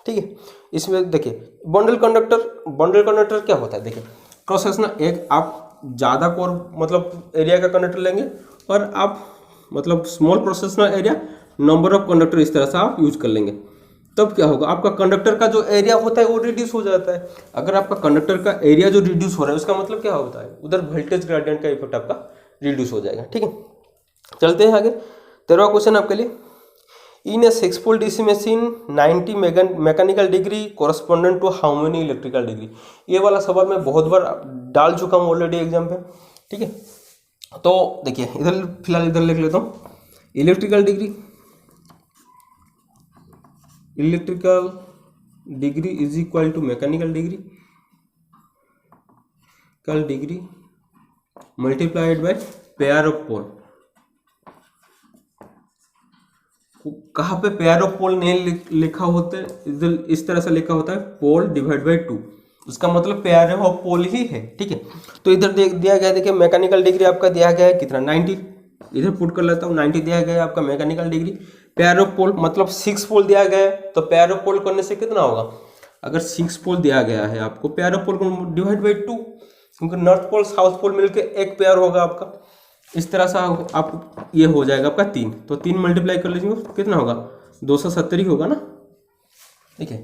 ठीक है, इसमें देखिए बंडल कंडक्टर क्या होता है, देखिए क्रॉस सेक्शनल, एक आप ज़्यादा कोर मतलब एरिया का कंडक्टर लेंगे और आप मतलब small precessional area number of conductor इस तरह से आप यूज कर लेंगे। तब क्या होगा, आपका कंडक्टर का जो एरिया होता है वो रिड्यूस हो जाता है। अगर आपका कंडक्टर का एरिया जो रिड्यूस हो रहा है उसका मतलब क्या होता है, उधर वोल्टेज ग्रेडियंट का इफेक्ट आपका रिड्यूस हो जाएगा। ठीक है, चलते हैं आगे। 13वां क्वेश्चन आपके लिए, in a 6 pole DC machine 90 mechanical degree correspondent to how many electrical degree. ये वाला सवाल मैं बहुत बार डाल चुका हूँ ऑलरेडी एग्जाम पे। ठीक है, तो देखिए इधर फिलहाल इधर लिख लेता हूँ, electrical degree is equal to mechanical degree multiplied by pair of pole. कहाँ पे पेयर ऑफ पोल नहीं लिखा होता है, इधर इस तरह से लिखा होता है पोल डिवाइड बाय 2, उसका मतलब पेयर ऑफ पोल ही है। ठीक है, तो इधर दिया गया है, देखिए मैकेनिकल डिग्री आपका दिया गया है कितना 90, इधर पुट कर लेता हूँ 90 दिया गया है आपका मैकेनिकल डिग्री। पेयर ऑफ पोल मतलब 6 पोल दिया गया है, तो पेयर ऑफ पोल करने से कितना होगा, अगर 6 पोल दिया गया है आपको, पेयर ऑफ पोल को डिवाइड बाई 2, क्योंकि नॉर्थ पोल साउथ पोल मिलकर एक पेयर होगा आपका। इस तरह से आप ये हो जाएगा आपका 3, तो 3 मल्टीप्लाई कर लीजिए कितना होगा 270 ही होगा ना। ठीक है,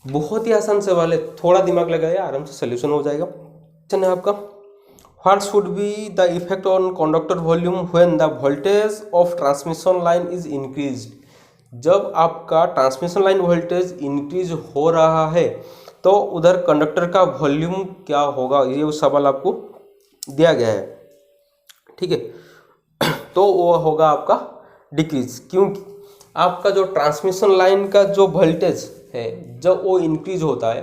बहुत ही आसान सवाल है, थोड़ा दिमाग लगाया आराम से सोल्यूशन हो जाएगा। क्वेश्चन है आपका, what should be the effect on conductor volume when the voltage of transmission line is increased. जब आपका ट्रांसमिशन लाइन वोल्टेज इंक्रीज हो रहा है तो उधर कंडक्टर का वॉल्यूम क्या होगा, ये सवाल आपको दिया गया है। ठीक है, तो वो होगा आपका डिक्रीज, क्योंकि आपका जो ट्रांसमिशन लाइन का जो वोल्टेज है जब वो इंक्रीज होता है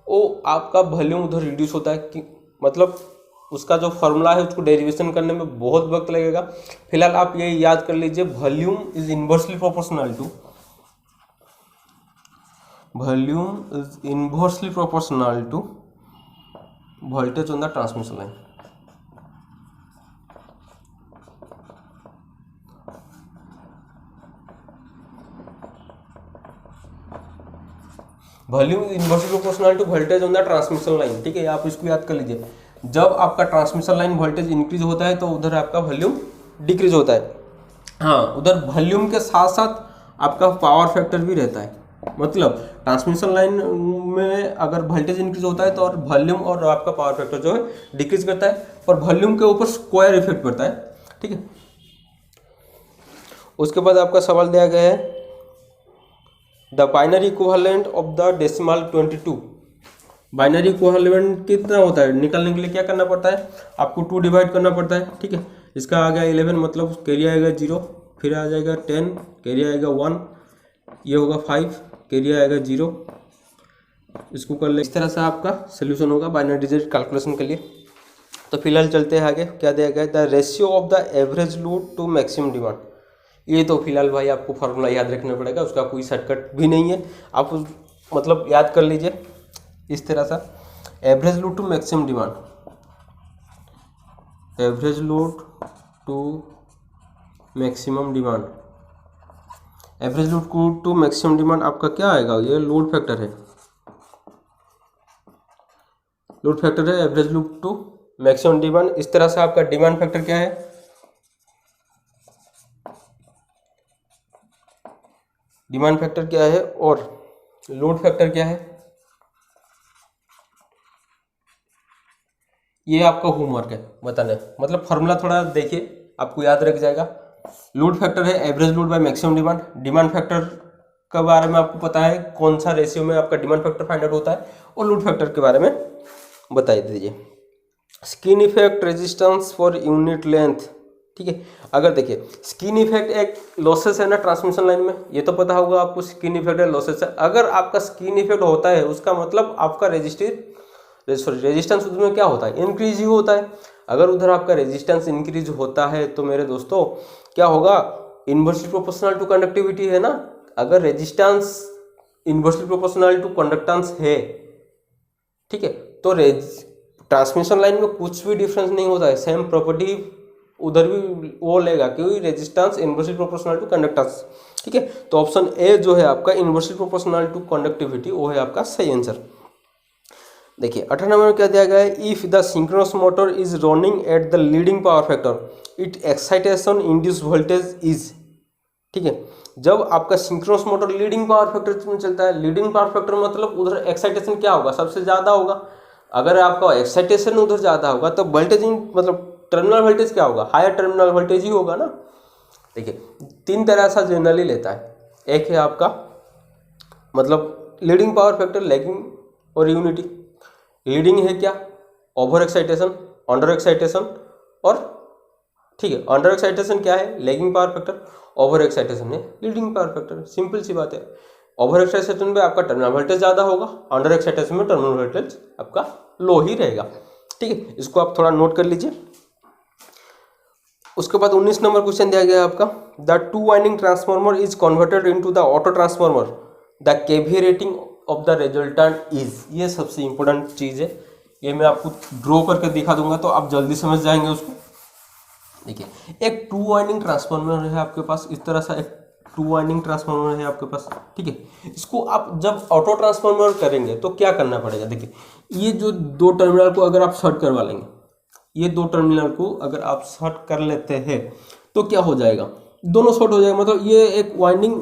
वो आपका वॉल्यूम उधर रिड्यूस होता है कि मतलब उसका जो फॉर्मूला है उसको डेरिवेशन करने में बहुत वक्त लगेगा। फिलहाल आप ये याद कर लीजिए, volume is inversely proportional to voltage on the transmission line. Volume inversely proportional to voltage on the transmission line. ठीक है, आप इसको याद कर लीजिए, जब आपका ट्रांसमिशन लाइन वोल्टेज इंक्रीज होता है तो उधर आपका वॉल्यूम डिक्रीज होता है। हाँ, उधर वॉल्यूम के साथ साथ आपका पावर फैक्टर भी रहता है, मतलब ट्रांसमिशन लाइन में अगर वोल्टेज इंक्रीज होता है तो और वॉल्यूम और आपका पावर फैक्टर जो है डिक्रीज करता है, और वॉल्यूम के ऊपर स्क्वायर इफेक्ट पड़ता है। ठीक है, उसके बाद आपका सवाल दिया गया है the binary equivalent of the decimal 22 binary coefficient कितना होता है निकालने के लिए क्या करना पड़ता है, आपको 2 डिवाइड करना पड़ता है। ठीक है, इसका आ गया 11 मतलब कैरी आएगा 0, फिर आ जाएगा 10 कैरी आएगा 1, ये होगा 5 कैरी आएगा 0। इसको कर ले, इस तरह से आपका सोल्यूशन होगा बाइनरी डिजिट कैलकुलेशन के लिए। तो फिलहाल चलते हैं आगे, क्या दिया गया है, the ratio of the average load to maximum demand. ये तो फिलहाल भाई आपको फार्मूला याद रखना पड़ेगा, उसका कोई शॉर्टकट भी नहीं है, आप मतलब याद कर लीजिए इस तरह सा, average load to maximum demand, average load to maximum demand, average load to maximum demand आपका क्या आएगा, ये लोड फैक्टर है, लोड फैक्टर है average load to maximum demand. इस तरह से आपका डिमांड फैक्टर क्या है, डिमांड फैक्टर क्या है और लोड फैक्टर क्या है, ये आपका होमवर्क है बताना है, मतलब फार्मूला थोड़ा देखिए आपको याद रख जाएगा। लोड फैक्टर है average load by maximum demand, demand factor के बारे में आपको पता है कौन सा रेशियो में आपका डिमांड फैक्टर फाइंड आउट होता है, और लोड फैक्टर के बारे में बता दीजिए। Skin effect resistance for unit length. ठीक है, अगर देखिए स्किन इफेक्ट एक लॉसेस है ना ट्रांसमिशन लाइन में, ये तो पता होगा आपको, स्किन इफेक्ट है लॉसेस है। अगर आपका स्किन इफेक्ट होता है उसका मतलब आपका रेजिस्टेंस उसमें क्या होता है, इंक्रीज ही होता है। अगर उधर आपका रेजिस्टेंस इंक्रीज होता है तो मेरे दोस्तों क्या होगा, इन्वर्सली प्रोपोर्शनल टू कंडक्टिविटी है ना। अगर resistance inversely proportional to conductance है, ठीक है, तो ट्रांसमिशन लाइन में कुछ भी डिफरेंस नहीं होता है, सेम प्रॉपर्टी उधर भी वो लेगा, क्योंकि resistance inversely proportional to conductance. ठीक है, तो ऑप्शन ए जो है आपका इन्वर्सली प्रोपोर्शनल टू कंडक्टिविटी, वो है आपका सही आंसर। देखिए 18 नंबर में क्या दिया गया है, if the synchronous motor is running at the leading power factor it excitation induce voltage is. ठीक है, जब आपका synchronous motor leading power factor में चलता है, लीडिंग पावर फैक्टर मतलब उधर एक्साइटेशन क्या होगा, सबसे ज़्यादा होगा। अगर आपका एक्साइटेशन उधर ज़्यादा होगा तो वोल्टेज मतलब टर्मिनल वोल्टेज क्या होगा, हायर टर्मिनल वोल्टेज ही होगा ना। देखिए 3 तरह से जनरली लेता है, एक है आपका मतलब लीडिंग पावर फैक्टर, लैगिंग और यूनिटी। लीडिंग है क्या, ओवर एक्साइटेशन, अंडर एक्साइटेशन और, ठीक है, अंडर एक्साइटेशन क्या है, lagging power factor, over excitation है लीडिंग पावर फैक्टर। सिंपल सी बात है, ओवर एक्साइटेशन में आपका टर्मिनल वोल्टेज ज़्यादा होगा, अंडर एक्साइटेशन में टर्मिनल वोल्टेज आपका लो ही रहेगा। ठीक है, इसको आप थोड़ा नोट कर लीजिए। उसके बाद 19 नंबर क्वेश्चन दिया गया है आपका, the 2 winding transformer is converted into the auto transformer, the KV rating of the resultant is. ये सबसे इंपॉर्टेंट चीज़ है, ये मैं आपको ड्रॉ करके दिखा दूंगा तो आप जल्दी समझ जाएंगे उसको। देखिए एक 2 वाइंडिंग ट्रांसफार्मर है आपके पास, इस तरह सा एक 2 वाइंडिंग ट्रांसफार्मर है आपके पास। ठीक है, इसको आप जब ऑटो ट्रांसफार्मर करेंगे तो क्या करना पड़ेगा, देखिए ये जो 2 टर्मिनल को अगर आप शॉर्ट करवा लेंगे, ये 2 टर्मिनल को अगर आप शॉर्ट कर लेते हैं तो क्या हो जाएगा, दोनों शॉर्ट हो जाएगा। मतलब ये एक वाइंडिंग,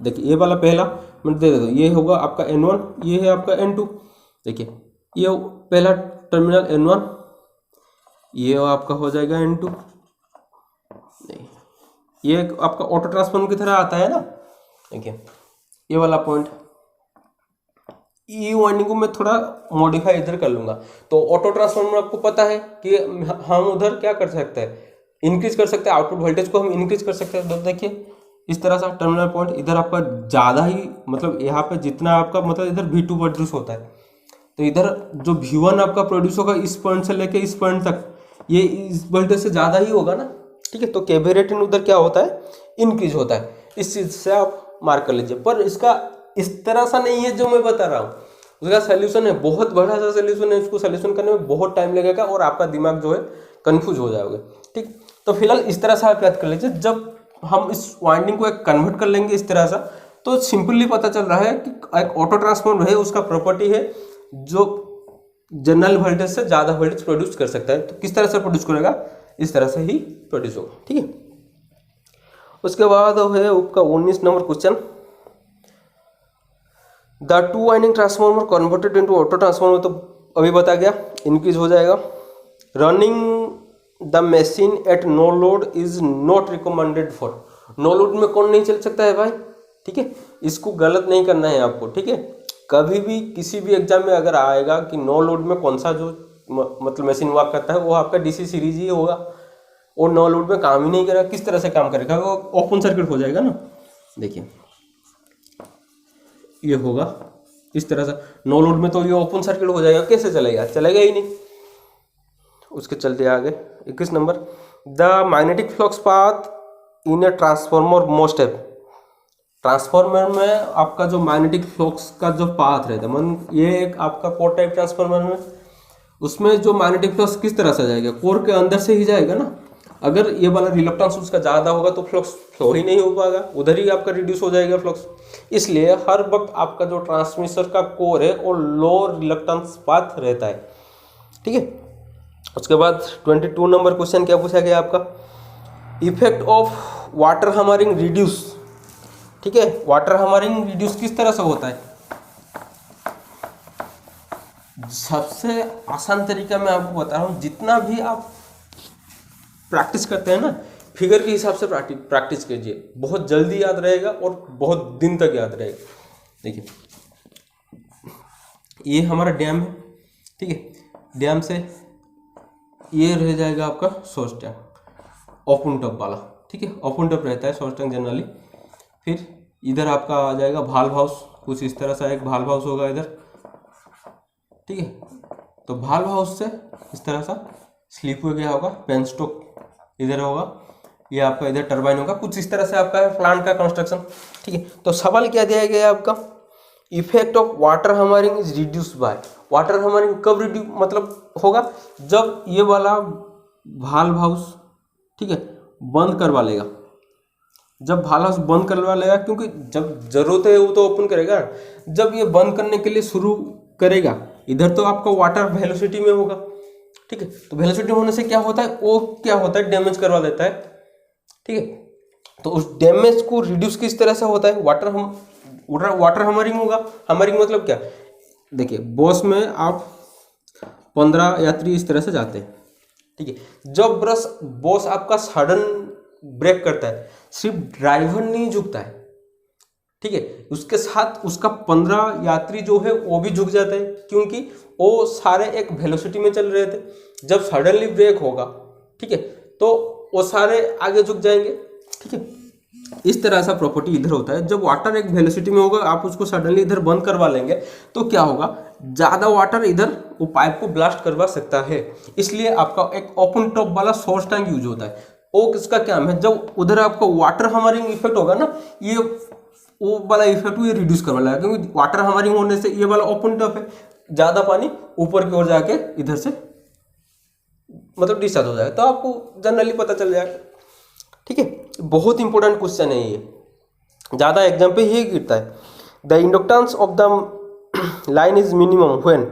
देखिए ये वाला पहला मैं दे देता हूँ, ये होगा आपका N1, ये है आपका N2। देखिए ये पहला टर्मिनल N1, ये आपका हो जाएगा N2। नहीं, ये आपका ऑटो ट्रांसफार्मर की तरह आता है ना। देखिए ये वाला पॉइंट, ये वाइंडिंग को मैं थोड़ा मॉडिफाई इधर कर लूँगा। तो ऑटो ट्रांसफार्मर आपको पता है कि हम उधर क्या कर सकते हैं, इंक्रीज कर सकते हैं, आउटपुट वोल्टेज को हम इंक्रीज कर सकते हैं। तो देखिए इस तरह से टर्मिनल पॉइंट इधर आपका ज़्यादा ही, मतलब यहाँ पे जितना आपका मतलब इधर V2 प्रोड्यूस होता है, तो इधर जो V1 आपका प्रोड्यूस होगा इस पॉइंट से लेके इस पॉइंट तक, ये इस वोल्टेज से ज़्यादा ही होगा ना। ठीक है, तो केवी रेटिंग उधर क्या होता है, इंक्रीज होता है। इस चीज़ से आप मार्क कर लीजिए, पर इसका इस तरह सा नहीं है जो मैं बता रहा हूँ, उसका सोल्यूशन है, बहुत बड़ा सा सोल्यूशन है, इसको सोल्यूशन करने में बहुत टाइम लगेगा और आपका दिमाग जो है कंफ्यूज हो जाओगे। ठीक, तो फिलहाल इस तरह से आप याद कर लीजिए, जब हम इस वाइंडिंग को एक कन्वर्ट कर लेंगे इस तरह से, तो सिंपली पता चल रहा है कि एक ऑटो ट्रांसफार्मर है, उसका प्रॉपर्टी है जो जनरल वोल्टेज से ज़्यादा वोल्टेज प्रोड्यूस कर सकता है। तो किस तरह से प्रोड्यूस करेगा, इस तरह से ही प्रोड्यूस होगा। ठीक है, उसके बाद है आपका 19 number question, the 2 winding transformer converted into auto transformer, तो अभी बता गया इंक्रीज हो जाएगा। Running the machine at no load is not recommended for, no load में कौन नहीं चल सकता है भाई। ठीक है, इसको गलत नहीं करना है आपको। ठीक है, कभी भी किसी भी एग्जाम में अगर आएगा कि नो लोड में कौन सा जो मतलब मशीन वर्क करता है वो आपका डीसी सीरीज ही होगा, और नो लोड में काम ही नहीं करेगा, किस तरह से काम करेगा, वो ओपन सर्किट हो जाएगा ना। देखिए ये होगा इस तरह से, नो लोड में तो ये ओपन सर्किट हो जाएगा, कैसे चलेगा, चलेगा ही नहीं। उसके चलते आगे 21 number, the magnetic flux path in A transformer most है। ट्रांसफॉर्मर में आपका जो मैग्नेटिक फ्लक्स का जो पाथ रहता है, मन ये एक आपका कोर टाइप ट्रांसफॉर्मर में, उसमें जो मैग्नेटिक फ्लक्स किस तरह से जाएगा, कोर के अंदर से ही जाएगा ना। अगर ये वाला रिलक्टेंस उसका ज़्यादा होगा तो फ्लक्स फ्लो ही नहीं हो पाएगा, उधर ही आपका रिड्यूस हो जाएगा फ्लक्स। इसलिए हर वक्त आपका जो ट्रांसमिशन का कोर है वो लो रिलक्टेंस पाथ रहता है, ठीक है। उसके बाद 22 नंबर क्वेश्चन क्या पूछा गया आपका, effect of water hammering reduce, ठीक है। वाटर हैमरिंग रिड्यूस किस तरह से होता है, सबसे आसान तरीका मैं आपको बता रहा हूँ। जितना भी आप प्रैक्टिस करते हैं ना, फिगर के हिसाब से प्रैक्टिस कीजिए, बहुत जल्दी याद रहेगा और बहुत दिन तक याद रहेगा। देखिए ये हमारा डैम है, ठीक है। डैम से ये रह जाएगा आपका सोर्स टैंक ओपन टॉप वाला, ठीक है। ओपन टॉप रहता है सोर्स टैंक जनरली। फिर इधर आपका आ जाएगा भाल्व हाउस, कुछ इस तरह से एक भाल्व हाउस होगा इधर, ठीक है। तो भाल्व हाउस से इस तरह सा स्लीप हो गया होगा, पेनस्टॉक इधर होगा, ये आपका इधर टरबाइन होगा, कुछ इस तरह से आपका है प्लांट का कंस्ट्रक्शन, ठीक है। तो सवाल क्या दिया गया है आपका, effect of water hammering is reduced by, water hammering कब रिड्यूस मतलब होगा, जब ये वाला भाल्व हाउस, ठीक है, बंद करवा लेगा। जब भाल्व हाउस बंद करवा लेगा, क्योंकि जब जरूरत है वो तो ओपन करेगा, जब ये बंद करने के लिए शुरू करेगा, इधर तो आपका वाटर वेलोसिटी में होगा, ठीक है। तो वेलोसिटी होने से क्या होता है, वो क्या होता है, डैमेज करवा देता है, ठीक है। तो उस डैमेज को रिड्यूस किस तरह से होता है, वाटर हैमरिंग होगा। हैमरिंग मतलब क्या, देखिए बस में आप 15 यात्री इस तरह से जाते हैं, ठीक है। जब बस आपका सडन ब्रेक करता है, सिर्फ ड्राइवर नहीं झुकता है, ठीक है, उसके साथ उसका 15 यात्री जो है वो भी झुक जाते हैं, क्योंकि वो सारे एक वेलोसिटी में चल रहे थे। जब सडनली ब्रेक होगा, ठीक है, तो वो सारे आगे झुक जाएंगे, ठीक है। इस तरह सा प्रॉपर्टी इधर होता है। जब वाटर एक वेलोसिटी में होगा, आप उसको सडनली इधर बंद करवा लेंगे तो क्या होगा, ज़्यादा वाटर इधर वो पाइप को ब्लास्ट करवा सकता है। इसलिए आपका एक ओपन टॉप वाला सोर्स टैंक यूज होता है। वो किसका काम है, जब उधर आपका वाटर हैमरिंग इफेक्ट होगा ना, ये वो वाला इफेक्ट ये रिड्यूस करवा लेगा, क्योंकि वाटर हैमरिंग होने से ये वाला ओपन टॉप है, ज़्यादा पानी ऊपर की ओर जाके इधर से मतलब डिस्चार्ज हो जाएगा। तो आपको जनरली पता चल जाएगा, ठीक है। बहुत इंपॉर्टेंट क्वेश्चन है ये, ज़्यादा एग्जाम पे ये गिरता है। The inductance of the line is minimum when,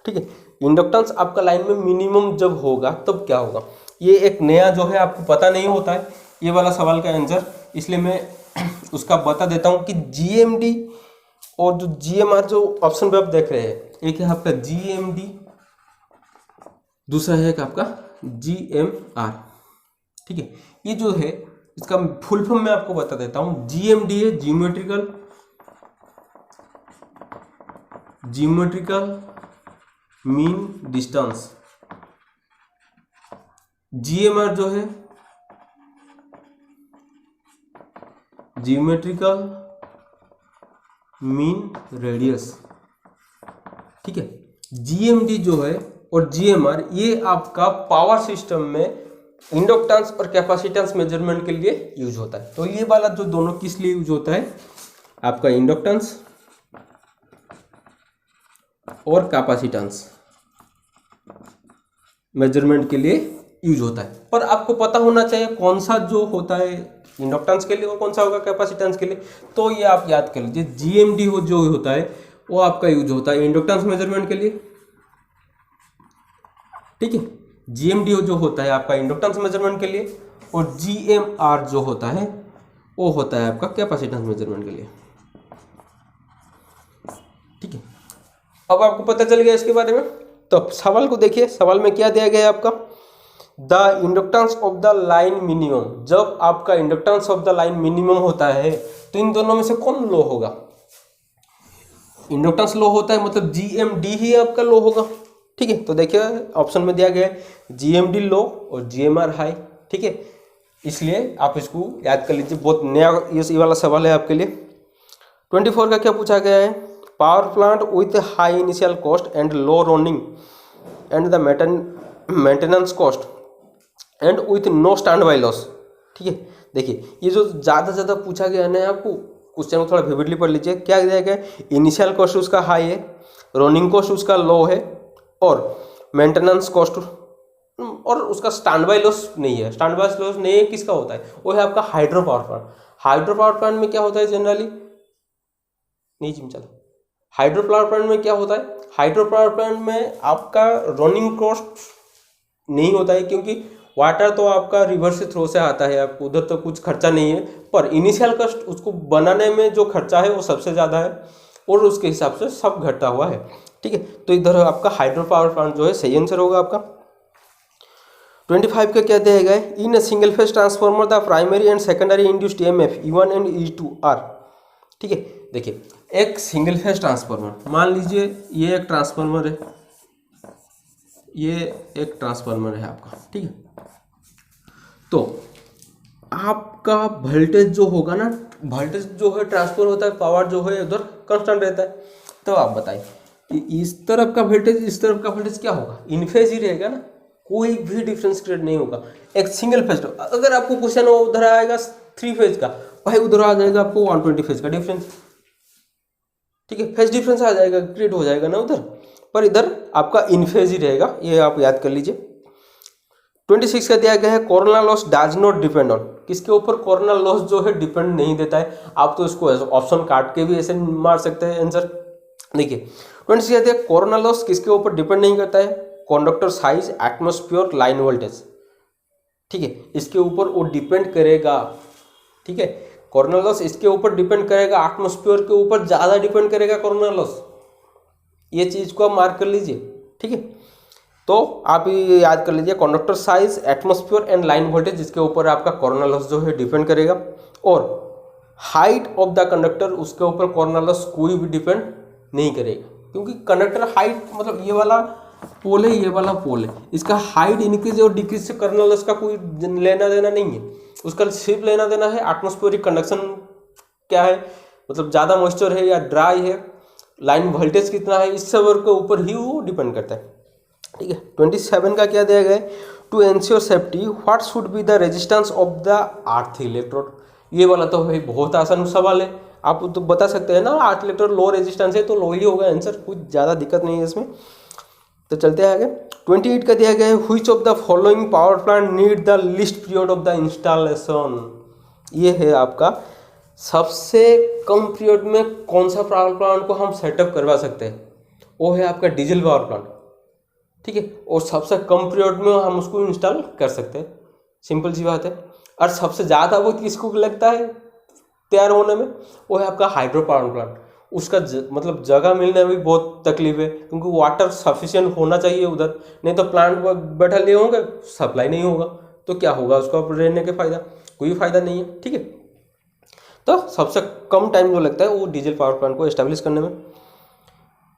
ठीक है। इंडक्टेंस आपका लाइन में मिनिमम जब होगा तब क्या होगा, ये एक नया जो है आपको पता नहीं होता है ये वाला सवाल का आंसर, इसलिए मैं उसका बता देता हूँ कि GMD और जो GMR जो ऑप्शन पे आप देख रहे हैं, एक है आपका GMD, दूसरा है आपका GMR, ठीक है। ये जो है इसका फुल फॉर्म मैं आपको बता देता हूँ। GMD है जियोमेट्रिकल मीन डिस्टेंस, GMR जो है जियोमेट्रिकल मीन रेडियस, ठीक है। GMD जो है और GMR ये आपका पावर सिस्टम में इंडक्टेंस और कैपेसिटेंस मेजरमेंट के लिए यूज होता है। तो ये वाला जो दोनों किस लिए यूज होता है, आपका इंडक्टेंस और कैपेसिटेंस मेजरमेंट के लिए यूज होता है। पर आपको पता होना चाहिए कौन सा जो होता है इंडक्टेंस के लिए और कौन सा होगा कैपेसिटेंस के लिए। तो ये आप याद कर लीजिए, GMD जो होता है वो आपका यूज होता है इंडक्टेंस मेजरमेंट के लिए, ठीक है। GMD जो होता है आपका इंडक्टेंस मेजरमेंट के लिए, और GMR जो होता है वो होता है आपका कैपेसिटेंस मेजरमेंट के लिए, ठीक है। अब आपको पता चल गया इसके बारे में। तो सवाल को देखिए, सवाल में क्या दिया गया है आपका, the inductance of the line minimum. जब आपका inductance of the line minimum होता है तो इन दोनों में से कौन लो होगा, इंडक्टेंस लो होता है मतलब GMD ही आपका लो होगा। ठीक है, तो देखिए ऑप्शन में दिया गया है GMD लो और GMR हाई। ठीक है, इसलिए आप इसको याद कर लीजिए, बहुत नया ये वाला सवाल है आपके लिए। 24 का क्या पूछा गया है, power plant with high initial cost and low running and the maintenance cost and with know stand by loss. ठीक है, देखिए ये जो ज़्यादा पूछा गया है ना, आपको क्वेश्चन को थोड़ा विविडली पढ़ लीजिए। क्या दिया गया है, इनिशियल कॉस्ट उसका हाई है, रनिंग कॉस्ट उसका लो है, और मेंटेनेंस कॉस्ट और उसका स्टैंड बाय लॉस नहीं है। स्टैंड बाय लॉस नहीं है, किसका होता है, वो है आपका hydro power plant. Hydro power plant में क्या होता है जनरली, नहीं जिम चलो, हाइड्रो पावर प्लांट में क्या होता है, हाइड्रो पावर प्लांट में आपका रनिंग कॉस्ट नहीं होता है, क्योंकि वाटर तो आपका रिवर से थ्रो से आता है, आपको उधर तो कुछ खर्चा नहीं है, पर इनिशियल कॉस्ट उसको बनाने में जो खर्चा है वो सबसे ज़्यादा है, और उसके हिसाब से सब घटा हुआ है। ठीक है, तो इधर आपका हाइड्रो पावर प्लांट जो है सही आंसर होगा आपका। 25 का क्या दिया गया है, in a single phase transformer the primary and secondary induced EMF E1 and E2 are. ठीक है, देखिए एक सिंगल फेज ट्रांसफार्मर, मान लीजिए ये एक ट्रांसफार्मर है, ये एक ट्रांसफार्मर है आपका। ठीक है, तो आपका वोल्टेज जो होगा ना, वोल्टेज जो है ट्रांसफर होता है, पावर जो है उधर कांस्टेंट रहता है। तो आप बताइए कि इस तरफ का वोल्टेज इस तरफ का वोल्टेज क्या होगा, इन फेज ही रहेगा ना, कोई भी डिफरेंस क्रिएट नहीं होगा। एक सिंगल फेज, अगर आपको क्वेश्चन उधर आएगा 3 फेज का, भाई उधर आ जाएगा आपको 120 फेज का डिफरेंस। ठीक है, फेज डिफरेंस आ जाएगा, क्रिएट हो जाएगा ना उधर, पर इधर आपका इन फेज ही रहेगा, ये आप याद कर लीजिए। 26 का दिया गया है, corona loss does not depend on, किसके ऊपर कोरोना लॉस जो है डिपेंड नहीं देता है। आप तो इसको ऑप्शन काट के भी ऐसे मार सकते हैं आंसर। देखिए 26 कहते हैं कोरोना लॉस किसके ऊपर डिपेंड नहीं करता है, conductor size, atmosphere, line voltage. ठीक है, इसके ऊपर वो डिपेंड करेगा। ठीक है, कोरोना लॉस इसके ऊपर डिपेंड करेगा, एटमॉस्फेयर के ऊपर ज़्यादा डिपेंड करेगा कोरोना लॉस, ये चीज़ को आप मार्क कर लीजिए। ठीक है, तो आप ये याद कर लीजिए, conductor size, atmosphere and line voltage, जिसके ऊपर आपका कोरोना लॉस जो है डिपेंड करेगा, और हाइट ऑफ द कंडक्टर, उसके ऊपर कोरोना लॉस कोई भी डिपेंड नहीं करेगा, क्योंकि कंडक्टर हाइट मतलब ये वाला पोल है, ये वाला पोल है, इसका हाइट इंक्रीज और डिक्रीज से कोरोना लॉस का कोई लेना देना नहीं है। उसका सिर्फ लेना देना है एटमॉस्फेरिक कंडक्शन क्या है, मतलब ज़्यादा मॉइस्चर है या ड्राई है, लाइन वोल्टेज कितना है, इस सब के ऊपर ही वो डिपेंड करता है। ठीक है, 27 का क्या दिया गया है, to ensure safety what should be the resistance of the earth electrode. ये वाला तो भाई बहुत आसान सवाल है, आप तो बता सकते हैं ना, अर्थ इलेक्ट्रोड लो रेजिस्टेंस है तो लो ही होगा आंसर, कुछ ज़्यादा दिक्कत नहीं है इसमें। तो चलते हैं आगे। 28 का दिया गया है, which of the following power plant need the least period of the installation. ये है आपका सबसे कम पीरियड में कौन सा पावर प्लांट को हम सेटअप करवा सकते हैं, वो है आपका डीजल पावर प्लांट। ठीक है, और सबसे कम पीरियड में हम उसको इंस्टॉल कर सकते हैं, सिंपल सी बात है। और सबसे ज़्यादा वो किसको लगता है तैयार होने में, वो है आपका हाइड्रो पावर प्लांट। उसका मतलब जगह मिलने में भी बहुत तकलीफ है, क्योंकि वाटर सफिशिएंट होना चाहिए उधर, नहीं तो प्लांट बैठा लिए होंगे, सप्लाई नहीं होगा तो क्या होगा, उसका रहने के फायदा कोई फायदा नहीं है। ठीक है, तो सबसे कम टाइम जो लगता है वो डीजल पावर प्लांट को एस्टेब्लिश करने में।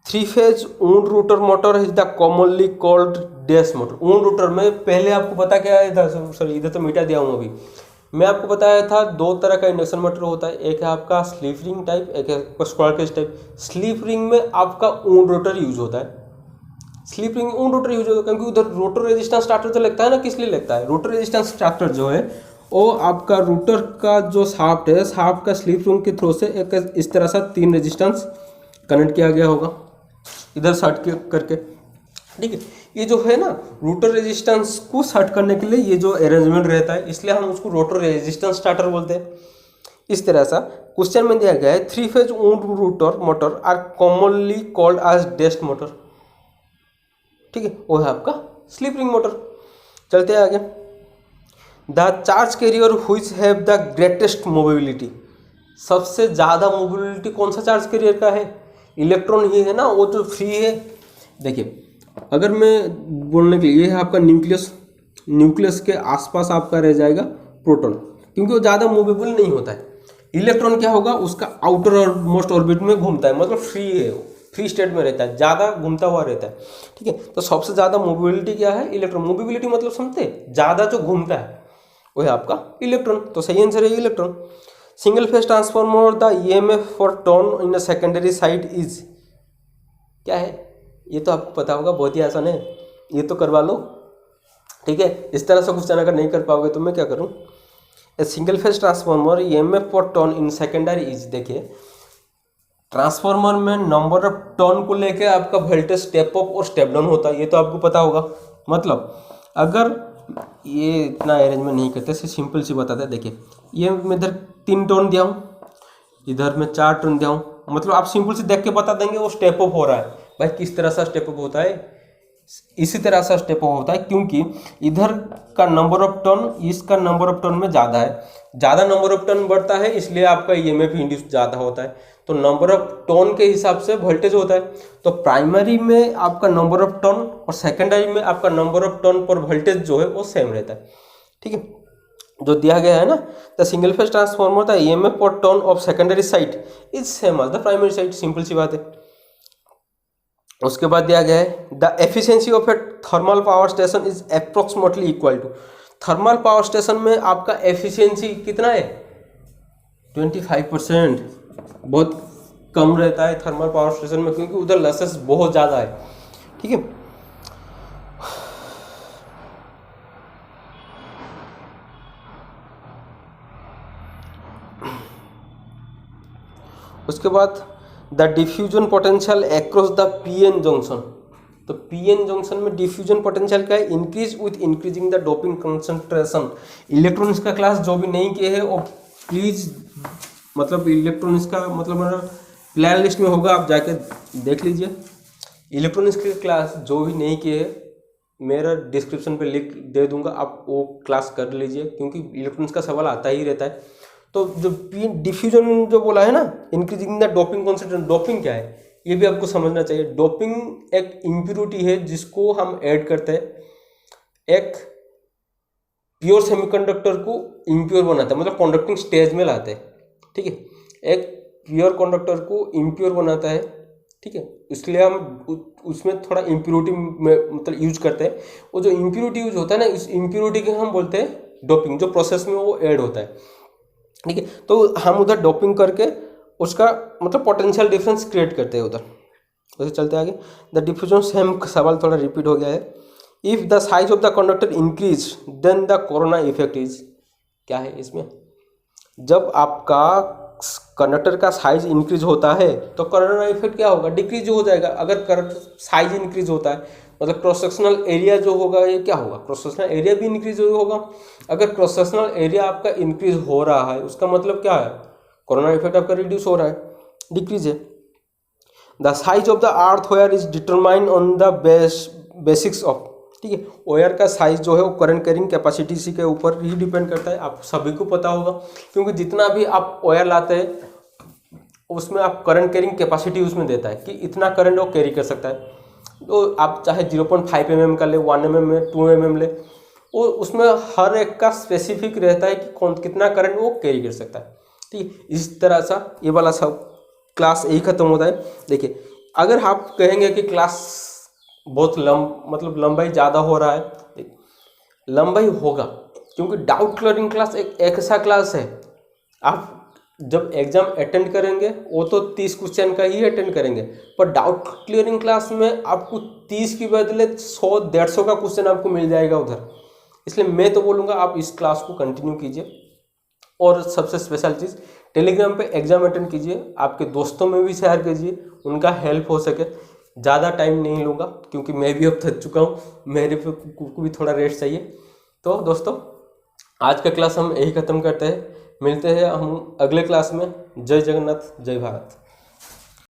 3 phase wound rotor motor is the commonly called dash motor. Wound rotor में पहले आपको पता क्या है था, सॉरी इधर तो मिटा दिया हूँ अभी, मैं आपको बताया था 2 तरह का इंडक्शन मोटर होता है, एक है आपका स्लीप रिंग टाइप, एक है आपका square cage type. Slip ring में आपका वुंड रोटर यूज होता है, slip ring wound rotor use होता है, क्योंकि उधर रोटर रेजिस्टेंस स्टार्टर तो लगता है ना, किस लिए लगता है, रोटर रेजिस्टेंस स्टार्टर जो है वो आपका रोटर का जो शाफ्ट है, शाफ्ट का स्लीप रिंग के थ्रू से एक इस तरह से 3 रेजिस्टेंस कनेक्ट किया गया होगा इधर सर्ट करके। ठीक है, ये जो है ना रोटर रेजिस्टेंस को सर्ट करने के लिए ये जो अरेंजमेंट रहता है, इसलिए हम उसको रोटर रेजिस्टेंस स्टार्टर बोलते हैं। इस तरह सा क्वेश्चन में दिया गया है 3 phase wound rotor motor are commonly called as dash motor. ठीक है, वो है आपका स्लीप रिंग मोटर। चलते हैं आगे। The charge carrier which have the greatest mobility. सबसे ज़्यादा मोबिलिटी कौन सा चार्ज कैरियर का है, इलेक्ट्रॉन ही है ना, वो जो फ्री है। देखिए अगर मैं बोलने के लिए, ये है आपका न्यूक्लियस, न्यूक्लियस के आसपास आपका रह जाएगा प्रोटॉन, क्योंकि वो ज़्यादा मूवेबल नहीं होता है। इलेक्ट्रॉन क्या होगा, उसका आउटर और मोस्ट ऑर्बिट में घूमता है, मतलब फ्री है, फ्री स्टेट में रहता है, ज़्यादा घूमता हुआ रहता है। ठीक है, तो सबसे ज़्यादा मोबिलिटी क्या है, इलेक्ट्रॉन। मोबिलिटी मतलब समझते, ज़्यादा जो घूमता है वो है आपका इलेक्ट्रॉन। तो सही आंसर है electron. Single phase transformer the EMF for turn in a secondary side is, क्या है, ये तो आपको पता होगा, बहुत ही आसान है, ये तो करवा लो। ठीक है, इस तरह से क्वेश्चन अगर नहीं कर पाओगे तो मैं क्या करूँ। A single phase transformer EMF for turn in secondary is, देखिए ट्रांसफॉर्मर में नंबर ऑफ टर्न को लेके आपका वोल्टेज स्टेप अप और स्टेप डाउन होता है, ये तो आपको पता होगा। मतलब अगर ये इतना अरेंजमेंट नहीं करते, सिंपल सी बताते हैं। देखिए ये मैं इधर 3 टर्न दिया हूँ, इधर मैं 4 टर्न दिया हूँ, मतलब आप सिंपल से देख के बता देंगे वो स्टेप अप हो रहा है। भाई किस तरह से स्टेप अप होता है, इसी तरह से स्टेप अप होता है, क्योंकि इधर का नंबर ऑफ टर्न इसका नंबर ऑफ टर्न में ज़्यादा है, ज़्यादा नंबर ऑफ टर्न बढ़ता है, इसलिए आपका ईएमएफ इंड्यूस ज़्यादा होता है। तो नंबर ऑफ टर्न के हिसाब से वोल्टेज होता है। तो प्राइमरी में आपका नंबर ऑफ टर्न और सेकेंडरी में आपका नंबर ऑफ टर्न पर वोल्टेज जो है वो सेम रहता है। ठीक है, जो दिया गया है ना, the single phase transformer the EMF per turn of secondary side is same as the primary side, simple सी बात है। उसके बाद दिया गया है the efficiency of a thermal power station is approximately equal to, thermal power station में आपका एफिशिएंसी कितना है, 25%, बहुत कम रहता है थर्मल पावर स्टेशन में, क्योंकि उधर लॉसेस बहुत ज़्यादा है। ठीक है, उसके बाद the diffusion potential across the PN junction, तो पीएन जंक्शन में डिफ्यूजन पोटेंशियल क्या है, increase with increasing the doping concentration. Electronics का क्लास जो भी नहीं किए हैं वो प्लीज, मतलब इलेक्ट्रॉनिक्स का मतलब प्ले लिस्ट में होगा, आप जाके देख लीजिए। इलेक्ट्रॉनिक्स की क्लास जो भी नहीं किए हैं मेरा डिस्क्रिप्शन पे लिंक दे दूंगा, आप वो क्लास कर लीजिए, क्योंकि इलेक्ट्रॉनिक्स का सवाल आता ही रहता है। तो जो डिफ्यूजन जो बोला है ना, increasing the doping concentration, doping क्या है ये भी आपको समझना चाहिए। डोपिंग एक इम्प्यूरिटी है जिसको हम ऐड करते हैं, एक प्योर सेमीकंडक्टर को इम्प्योर बनाता है, मतलब कंडक्टिंग स्टेज में लाते हैं। ठीक है, एक प्योर कंडक्टर को इम्प्योर बनाता है। ठीक है, इसलिए हम उसमें थोड़ा इम्प्योरिटी में मतलब यूज करते हैं। वो जो इम्प्योरिटी यूज होता है ना, इस इम्प्योरिटी के हम बोलते हैं डोपिंग, जो प्रोसेस में वो ऐड होता है। ठीक है, तो हम उधर डोपिंग करके उसका मतलब पोटेंशियल डिफरेंस क्रिएट करते हैं उधर। वैसे चलते आगे, द डिफ्यूजन, सेम सवाल थोड़ा रिपीट हो गया है। If the size of the conductor increase then the corona effect is, क्या है इसमें, जब आपका कंडक्टर का साइज इंक्रीज होता है तो कोरोना इफेक्ट क्या होगा, डिक्रीज हो जाएगा। अगर कंडक्टर साइज इंक्रीज होता है मतलब क्रॉस सेक्शनल एरिया जो होगा ये क्या होगा, क्रॉस सेक्शनल एरिया भी इंक्रीज होगा। अगर क्रॉस सेक्शनल एरिया आपका इंक्रीज हो रहा है उसका मतलब क्या है, कोरोना इफेक्ट आपका रिड्यूस हो रहा है, डिक्रीज है। The size of the earth wire is determined on the basics of, ठीक है, वायर का साइज जो है वो करंट कैरिंग कैपेसिटी सी के ऊपर ही डिपेंड करता है। आप सभी को पता होगा, क्योंकि जितना भी आप वायर लाते हैं उसमें आप करंट कैरिंग कैपेसिटी उसमें देता है कि इतना करंट वो कैरी कर सकता है। तो आप चाहे 0.5 mm का ले, 1 mm में 2 mm ले, वो उसमें हर एक का स्पेसिफिक रहता है कि कौन कितना करंट वो कैरी कर सकता है। ठीक, इस तरह सा ये वाला सब क्लास यही खत्म होता है। देखिए, अगर आप कहेंगे कि क्लास बहुत मतलब लंबाई ज़्यादा हो रहा है, लंबाई होगा क्योंकि डाउट क्लियरिंग क्लास एक ऐसा क्लास है, आप जब एग्जाम अटेंड करेंगे वो तो 30 क्वेश्चन का ही अटेंड करेंगे, पर डाउट क्लियरिंग क्लास में आपको 30 की बदले 100-150 का क्वेश्चन आपको मिल जाएगा उधर। इसलिए मैं तो बोलूँगा आप इस क्लास को कंटिन्यू कीजिए। और सबसे स्पेशल चीज़, टेलीग्राम पे एग्जाम अटेंड कीजिए, आपके दोस्तों में भी शेयर कीजिए, उनका हेल्प हो सके। ज़्यादा टाइम नहीं लूँगा क्योंकि मैं भी अब थक चुका हूँ, मेरे को भी थोड़ा रेस्ट चाहिए। तो दोस्तों आज का क्लास हम यही ख़त्म करते हैं, मिलते हैं हम अगले क्लास में। जय जगन्नाथ, जय भारत।